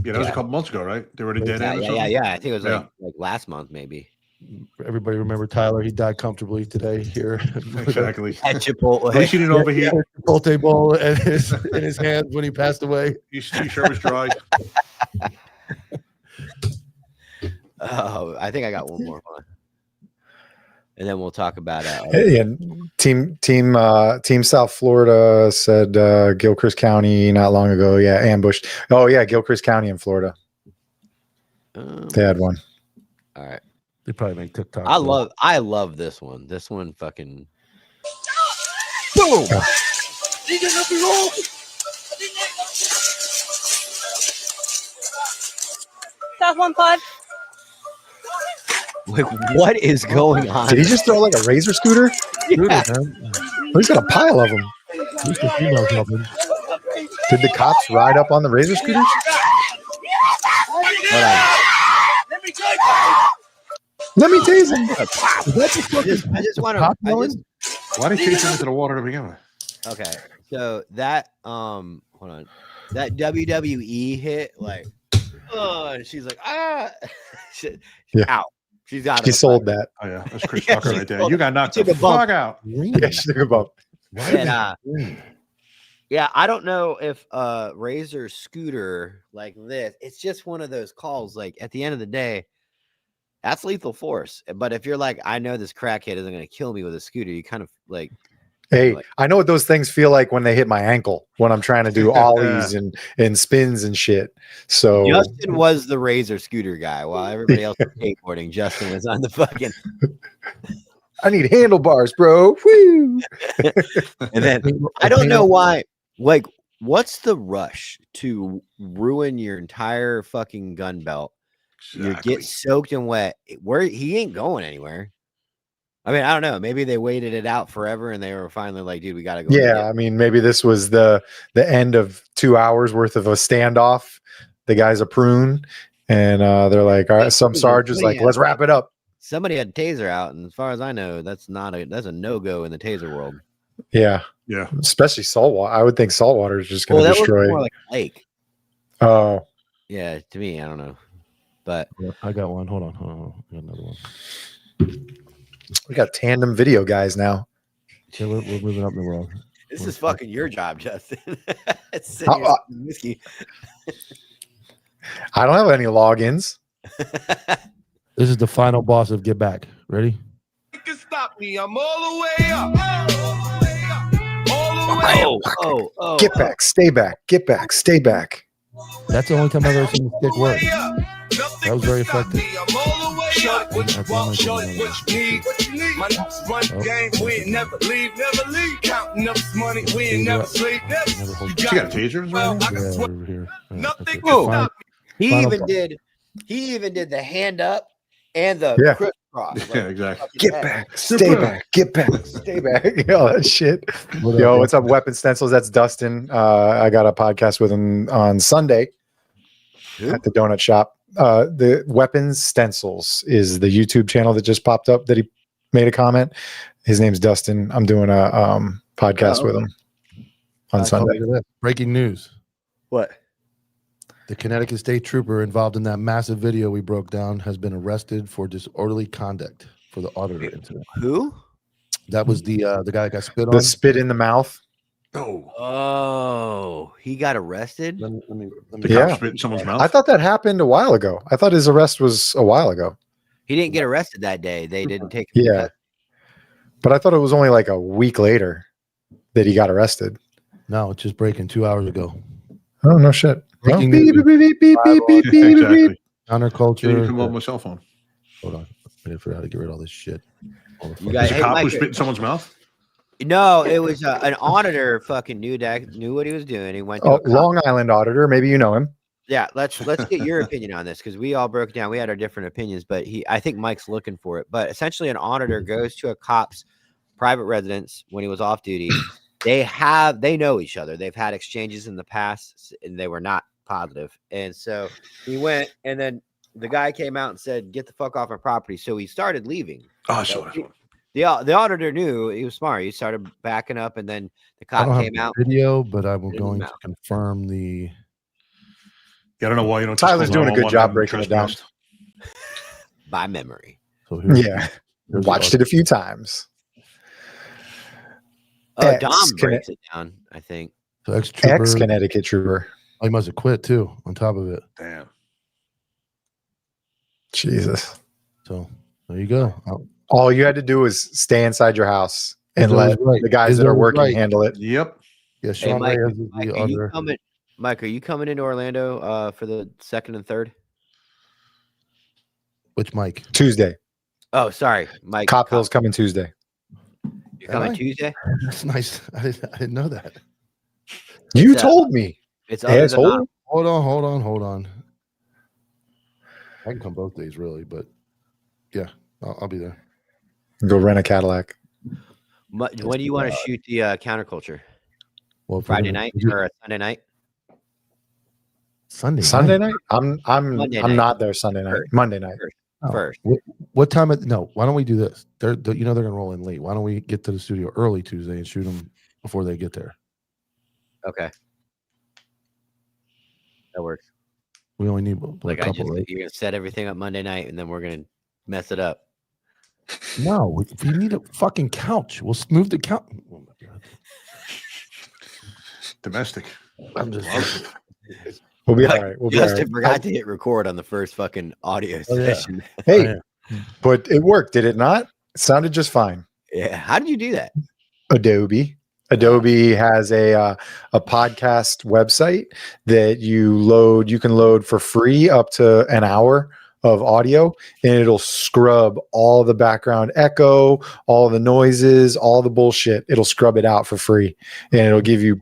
Yeah, that was a couple months ago, right? They were at a dead end or something? Yeah. I think it was like last month, maybe. Everybody remember Tyler? He died comfortably today here. Exactly. At Chipotle. At least you didn't overheat. Chipotle bowl in his hands when he passed away. His shirt was dry. Oh, I think I got one more one. And then we'll talk about Team South Florida said Gilchrist County not long ago. Yeah, ambushed. Oh yeah, Gilchrist County in Florida. They had one. All right. They probably make TikTok. I love this one. This one fucking boom. South 1-5. Like, what is going on? Did he just throw like a razor scooter? Yeah. He's got a pile of them. Did the cops ride up on the razor scooters? Let me tase him. I just want to. Why did you chase him into the water to begin with? Okay, so that hold on, that WWE hit, like, and she's like, out. She's out. She sold that. Oh yeah, that's Chris Tucker right there. You got knocked the fuck out. Yeah, she took a bump. And, yeah, I don't know if Razor scooter like this. It's just one of those calls. Like at the end of the day, that's lethal force. But if you're like, I know this crackhead isn't going to kill me with a scooter, you kind of like. Hey, I know what those things feel like when they hit my ankle when I'm trying to do ollies and spins and shit. So Justin was the Razor scooter guy while everybody else was skateboarding. Justin was on the fucking. I need handlebars, bro. Woo! And then I don't know why. Like, what's the rush to ruin your entire fucking gun belt? Exactly. You get soaked and wet. Where he ain't going anywhere. I mean, I don't know. Maybe they waited it out forever, and they were finally like, "Dude, we got to go." Yeah, I mean, maybe this was the end of 2 hours worth of a standoff. The guy's a prune, and they're like, "All right." Some sergeant's like, "Let's wrap it up." Somebody had a taser out, and as far as I know, that's a no-go in the taser world. Yeah, especially saltwater. I would think saltwater is just going to destroy. More like a lake. Oh, yeah. To me, I don't know, but I got one. Hold on. I got another one. We got tandem video guys now. Yeah, we're moving up in the world. This is fucking your job, Justin. Whiskey. I don't have any logins. This is the final boss of Get Back. Ready? You can stop me. I'm all the way up. All the way up. Get back, stay back, get back, stay back. That's the only time I've ever seen the stick work. That was very effective. My next run game, we ain't never leave. Counting up money, we ain't never sleep. You got tasers, man? Yeah, over here. Nothing can stop me. He even did the hand up and the crisscross. Like, yeah, exactly. Get back, stay back, get back, stay back. Yo, that shit. Yo, what's up, Weapon Stencils? That's Dustin. I got a podcast with him on Sunday at the donut shop. The Weapons Stencils is the YouTube channel that just popped up that he made a comment. His name's Dustin. I'm doing a podcast with him on Sunday. Breaking news. What? The Connecticut State Trooper involved in that massive video we broke down has been arrested for disorderly conduct for the auditor incident. Who? That was the guy that got spit on. The spit in the mouth. Oh, he got arrested? Let me the cop spit in someone's mouth? I thought that happened a while ago. I thought his arrest was a while ago. He didn't get arrested that day. They didn't take him. Yeah. But I thought it was only like a week later that he got arrested. No, it's just breaking 2 hours ago. Oh, no shit. Oh, Breaking beep, news. beep, beep, beep, beep, beep, beep, beep. Exactly. Counterculture. Didn't even come up with my cell phone. Hold on. I gotta figure out how to get rid of all this shit. You guys, Is a cop who spit in someone's mouth? No, it was an auditor. Fucking knew what he was doing. He went to a cop. Long Island auditor. Maybe you know him. Yeah, let's get your opinion on this because we all broke down. We had our different opinions, but I think Mike's looking for it. But essentially, an auditor goes to a cop's private residence when he was off duty. They know each other. They've had exchanges in the past, and they were not positive. And so he went, and then the guy came out and said, "Get the fuck off my property." So he started leaving. Oh, so The auditor knew he was smart. He started backing up, and then the I don't cop have came the out. video, but I'm in going his to mouth. confirm the. Yeah, I don't know why you don't. Tyler's doing a good job breaking it down. By memory. So Yeah, watched it a few times. Oh, Dom breaks it down, I think. So ex-trooper, Ex-Connecticut trooper. Oh, he must have quit too. On top of it, Damn. Jesus. so there you go. All you had to do was stay inside your house and Izzo let was right. the guys Izzo that are was working right. handle it. Yep. Yeah, Hey, Sean Mike, Reyes is the Mike, other. Mike, are you coming into Orlando for the 2nd and 3rd? Which Mike? Tuesday. Oh, sorry, Mike. Cop Hill's coming Tuesday. You're coming Am I? Tuesday? That's nice. I didn't know that. You It's, told me. It's other than Asshole. Hold on. I can come both days, really, but yeah, I'll be there. Go rent a Cadillac. When do you want to shoot the counterculture? Well, if we're Friday gonna- night or Sunday night? Sunday night? I'm Monday night. not there Sunday night. Monday night. Oh, First. What time? No. Why don't we do this? They're gonna roll in late. Why don't we get to the studio early Tuesday and shoot them before they get there? Okay. That works. We only need Like a couple. Right? you're gonna set everything up Monday night, and then we're gonna mess it up. No, if you need a fucking couch, we'll move the couch. Oh my God. Domestic. I'm just. We'll be all right. We'll be all Justin right. forgot to hit record on the first fucking audio Oh, yeah. session. Hey, but it worked, did it not? It sounded just fine. Yeah. How did you do that? Adobe has a podcast website that you can load for free up to an hour of audio, and it'll scrub all the background echo, all the noises, all the bullshit. It'll scrub it out for free, and it'll give you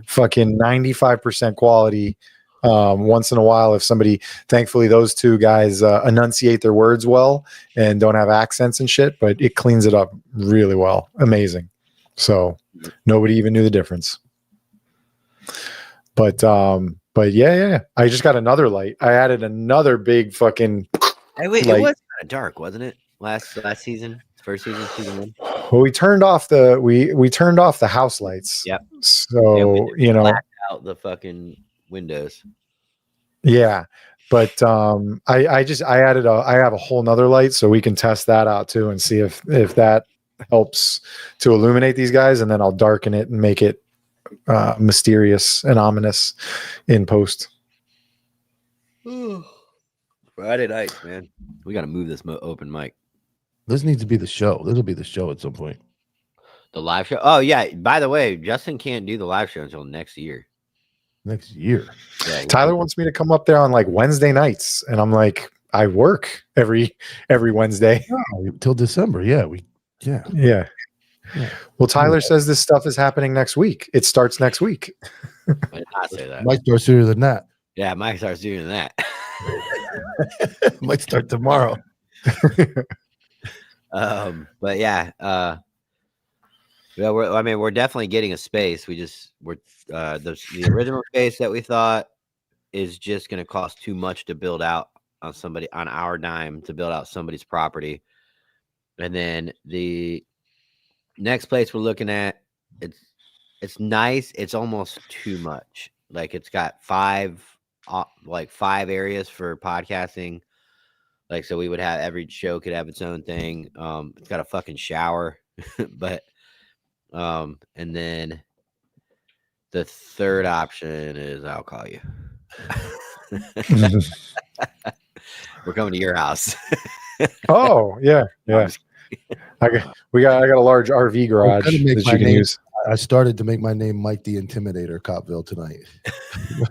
fucking 95% quality. Once in a while, if somebody, thankfully those two guys enunciate their words well and don't have accents and shit, but it cleans it up really well. Amazing. So nobody even knew the difference. But yeah. I just got another light. I added another big fucking Hey, wait, light. it was kind of dark, wasn't it? Last season, first season, season 1. Well, we turned off the house lights. Yep. So Blacked out the fucking windows. Yeah. But I have a whole nother light so we can test that out too and see if that helps to illuminate these guys, and then I'll darken it and make it mysterious and ominous in post. Friday night, man. We got to move this open mic. This needs to be the show. This will be the show at some point. The live show. Oh yeah. By the way, Justin can't do the live show until next year. Next year. Yeah, Tyler wants me to come up there on like Wednesday nights, and I'm like, I work every Wednesday. Till December. Yeah. Yeah. Well, Tyler says this stuff is happening next week. It starts next week. I did not say that. Might start sooner than that. Yeah, Mike starts doing that. Might start tomorrow. But yeah, we're definitely getting a space. We're the original space that we thought is just going to cost too much to build out on our dime to build out somebody's property, and then the next place we're looking at, it's nice. It's almost too much. Like it's got five areas for podcasting. Like, so we would have every show could have its own thing. It's got a fucking shower, but and then the third option is I'll call you. We're coming to your house. Oh yeah. I got a large RV garage that you can use. I started to make my name Mike the Intimidator Copville tonight.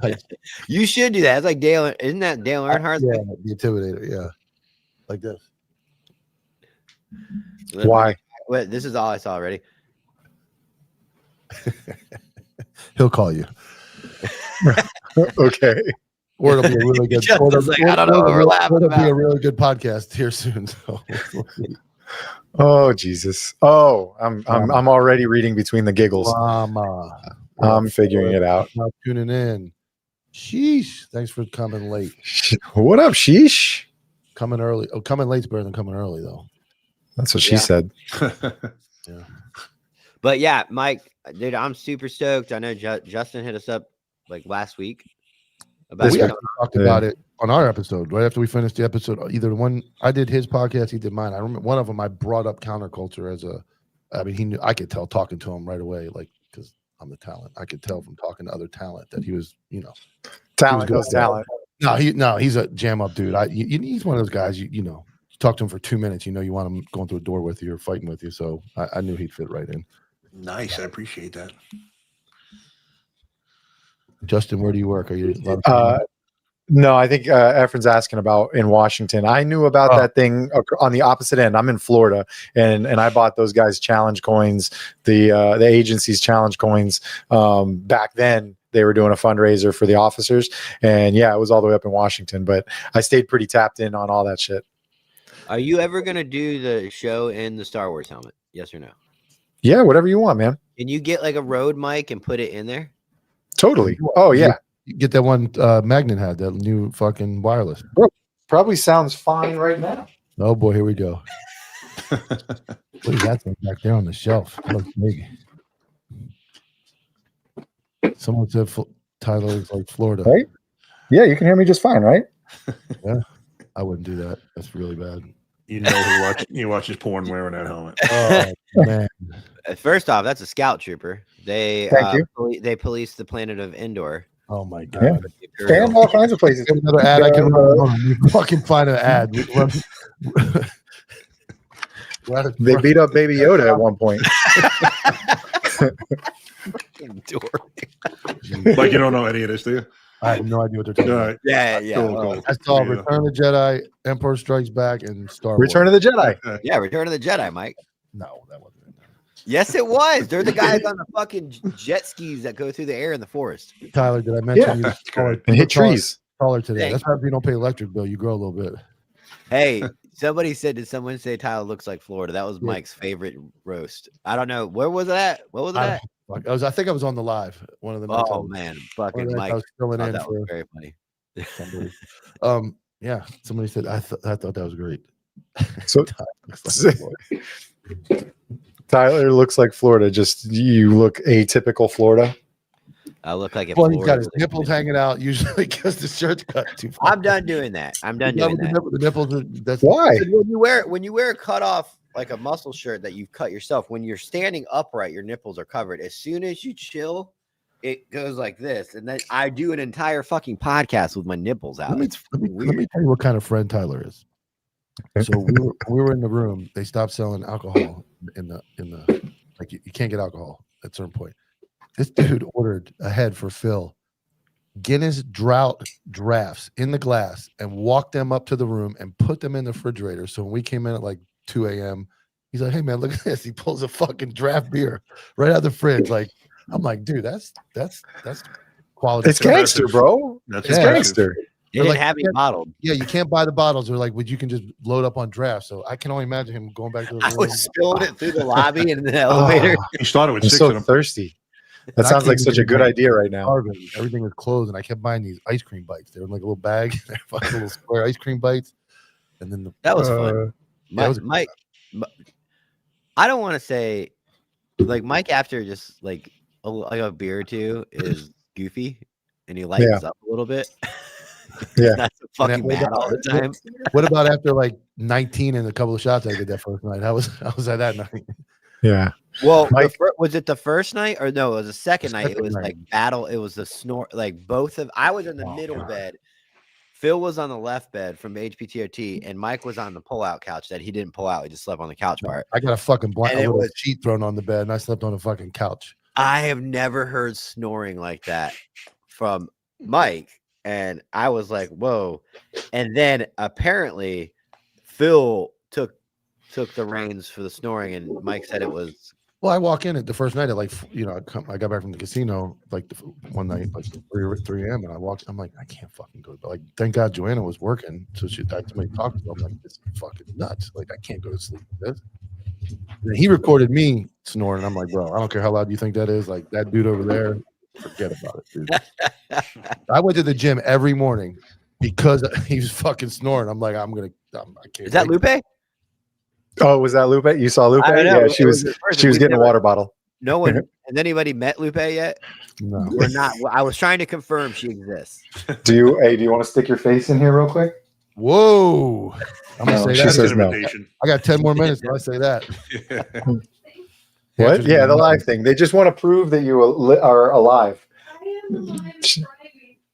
Right. You should do that. It's like Dale. Isn't that Dale Earnhardt? Yeah, the Intimidator. Yeah, like this. Why? Wait, this is all I saw already. He'll call you. Okay. Or it'll be a really good. Just Or was like, I don't know what we're laughing it'll be about. a really good podcast here soon. So Oh Jesus. Oh, I'm already reading between the giggles. Mama. I'm figuring it out. Now tuning in. Sheesh. Thanks for coming late. What up, sheesh? Coming early. Oh, coming late's better than coming early, though. That's what she said. Yeah. But yeah, Mike, dude, I'm super stoked. I know Justin hit us up like last week about We it. actually talked about it on our episode right after we finished the episode. Either one, I did his podcast, he did mine. I remember one of them. I brought up counterculture as a. I mean, he knew. I could tell talking to him right away, like because I'm the talent. I could tell from talking to other talent that he was, Talent goes talent. No, he's a jam up dude. He's one of those guys. You know, you talk to him for 2 minutes. You want him going through a door with you or fighting with you. So I knew he'd fit right in. Nice. I appreciate that. Justin, where do you work? Are you? No, I think Efren's asking about in Washington. I knew about that thing on the opposite end. I'm in Florida, and I bought those guys' challenge coins, the agency's challenge coins. Back then, they were doing a fundraiser for the officers, and yeah, it was all the way up in Washington. But I stayed pretty tapped in on all that shit. Are you ever gonna do the show in the Star Wars helmet? Yes or no? Yeah, whatever you want, man. Can you get like a Rode mic and put it in there? Totally. Oh yeah. You get that one Magnet had, that new fucking wireless. Probably sounds fine right now. Oh boy, here we go. What is that thing back there on the shelf? It looks big. Someone said Tyler is like Florida. Right? Yeah, you can hear me just fine, right? Yeah, I wouldn't do that. That's really bad. You know he watches porn wearing that helmet. Oh man. First off, that's a scout trooper. They Thank you. They police the planet of Endor. Oh my god. Yeah. And all kinds of places. Get another ad I can run. You fucking find an ad. They beat up Baby Yoda at one point. Like you don't know any of this, do you? I have no idea what they're talking about. Yeah. Cool. I saw Return of the Jedi, Emperor Strikes Back, and Star Wars. Return of the Jedi. Yeah, Return of the Jedi, Mike. No, that wasn't in there. Yes, it was. They're the guys on the fucking jet skis that go through the air in the forest. Tyler, did I mention you taller, and hit trees? Taller today. Thanks. That's why if you don't pay electric bill, you grow a little bit. Hey, somebody said, did someone say Tyler looks like Florida? That was Mike's favorite roast. I don't know. Where was that? What was that? I think I was on the live. One of the nights. Oh man, fucking Mike. I was filling in That for was very funny. somebody. Yeah, somebody said I thought that was great. So Tyler looks like Florida. Just you look atypical Florida. I look like Well, he's got his nipples hanging out usually because the shirt's cut too far. I'm done doing that. I'm done doing that. The nipples. That's why. When you wear a cut off like a muscle shirt that you've cut yourself, when you're standing upright, your nipples are covered. As soon as you chill, it goes like this, and then I do an entire fucking podcast with my nipples out. Let me tell you what kind of friend Tyler is. So we were in the room. They stopped selling alcohol in the like you can't get alcohol at a certain point. This dude ordered ahead for Phil Guinness drought drafts in the glass and walked them up to the room and put them in the refrigerator. So when we came in at like 2 a.m., he's like, "Hey man, look at this." He pulls a fucking draft beer right out of the fridge. Like, I'm like, dude, that's quality. It's gangster, bro. That's It's gangster. They didn't have it bottled. Yeah, you can't buy the bottles. They're like, but you can just load up on draft. So I can only imagine him going back to the room. I was spilling it through the lobby and the elevator. He started with I'm 6 so of them. thirsty. And That I sounds like came such a in good like idea right now. starving. Everything was closed, and I kept buying these ice cream bites. They were in like a little bag, fucking little square ice cream bites. And then That was fun. that was- Mike, I don't want to say like Mike after just like a beer or two is goofy and he lightens up a little bit. Yeah. That's a fucking what mad about- all the time. What about after like 19 and a couple of shots I did that first night? How was that night? Yeah. Well, Mike- was it the first night or no? It was the second night. It Second was night. like battle. It was the snore. Like both of. I was in the middle bed. Phil was on the left bed from HPTOT, and Mike was on the pull-out couch that he didn't pull out. He just slept on the couch part. I got a fucking And blanket, it a little was- sheet thrown on the bed, and I slept on a fucking couch. I have never heard snoring like that from Mike. And I was like, whoa. And then apparently Phil took the reins for the snoring, and Mike said it was Well, I walk in at the first night at like, I got back from the casino like one night, like 3 a.m. and I'm like, I can't fucking go. But like, thank God Joanna was working. So somebody talked to her. I'm like, this is fucking nuts. Like, I can't go to sleep with this. And he recorded me snoring. I'm like, bro, I don't care how loud you think that is. Like, that dude over there, forget about it, dude. I went to the gym every morning because he was fucking snoring. I'm like, I can't. Is that Lupe? Oh, was that Lupe? You saw Lupe? Yeah, she was getting a water bottle. No one has anybody met Lupe yet? No. We're not. I was trying to confirm she exists. Do you want to stick your face in here real quick? Whoa. I'm gonna say she that. says no. I got 10 more minutes when I say that. What? Yeah, the live thing. They just want to prove that you are alive.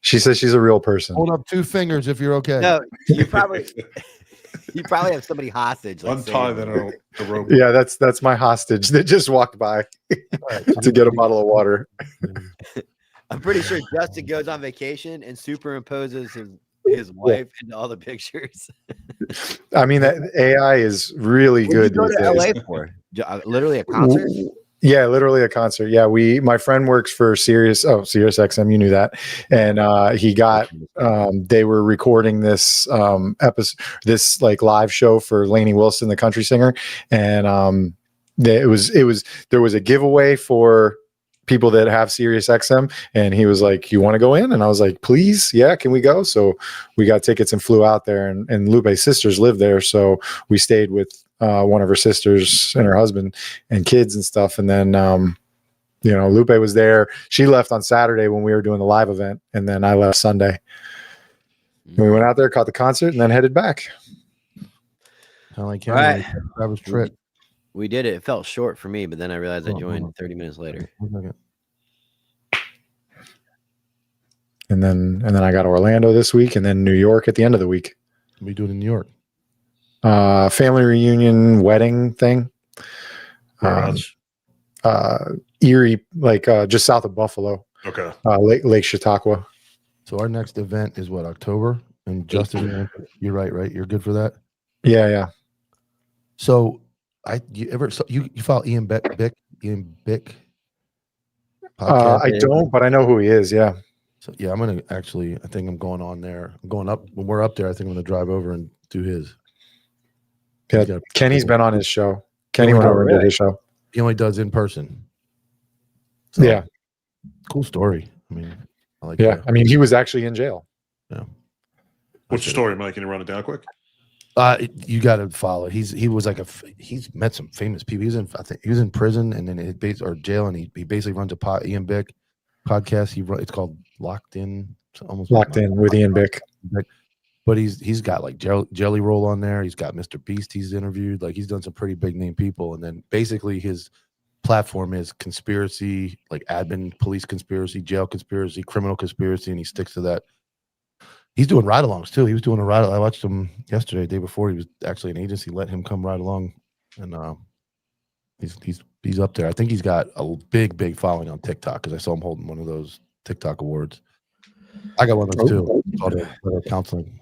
She says she's a real person. Hold up 2 fingers if you're okay. No, you probably have somebody hostage. Like Untie the rope. Yeah, that's my hostage that just walked by to get a bottle of water. I'm pretty sure Justin goes on vacation and superimposes his wife into all the pictures. I mean, that AI is really good. What did you go to LA for? Literally a concert? Yeah, literally a concert. Yeah, my friend works for Sirius XM. You knew that, and he got. They were recording this episode, this like live show for Lainey Wilson, the country singer, and there was a giveaway for people that have Sirius XM, and he was like, "You want to go in?" And I was like, "Please, yeah, can we go?" So we got tickets and flew out there, and Lupe's sisters live there, so we stayed with one of her sisters and her husband and kids and stuff. And then, Lupe was there. She left on Saturday when we were doing the live event. And then I left Sunday. And we went out there, caught the concert, and then headed back. All right. That was trick. We did it. It felt short for me, but then I realized I joined 30 minutes later. And then I got Orlando this week, and then New York at the end of the week. What are we doing in New York? Family reunion wedding thing. Erie, like just south of Buffalo. Okay. Lake Chautauqua. So our next event is what, October? And Justin, you're right? You're good for that? Yeah. So you follow Ian Bick? I don't, but I know who he is. Yeah. So yeah, I think I'm going on there. I'm going up when we're up there. I think I'm going to drive over and do his. Yeah, Kenny's been on his show. Kenny went over and did his show. He only does in person. So, yeah. Cool story. I mean, I like yeah. that. I mean, he was actually in jail. Yeah. What's the story, Mike? Can you run it down quick? You got to follow. He's met some famous people. He was in prison and then jail, and he basically runs a Ian Bick podcast. It's called Locked In. Almost Locked In with Ian Bick. But he's got like Jelly Roll on there. He's got Mr. Beast. He's interviewed. Like, he's done some pretty big name people. And then basically his platform is conspiracy, like admin, police conspiracy, jail conspiracy, criminal conspiracy, and he sticks to that. He's doing ride-alongs too. He was doing a ride. I watched him yesterday, day before. He was actually an agency let him come ride along, and he's up there. I think he's got a big following on TikTok because I saw him holding one of those TikTok awards. I got one of those too. Called counseling.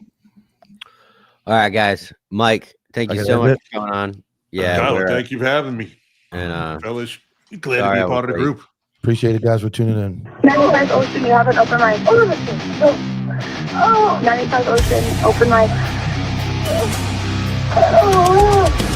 All right, guys. Mike, thank you so much for coming on. Yeah, Tyler, thank you for having me. And fellas, glad to be a part of the group. Appreciate it, guys, for tuning in. 95 Ocean, you have an open mic. Oh, 95 Ocean, open mic. Oh.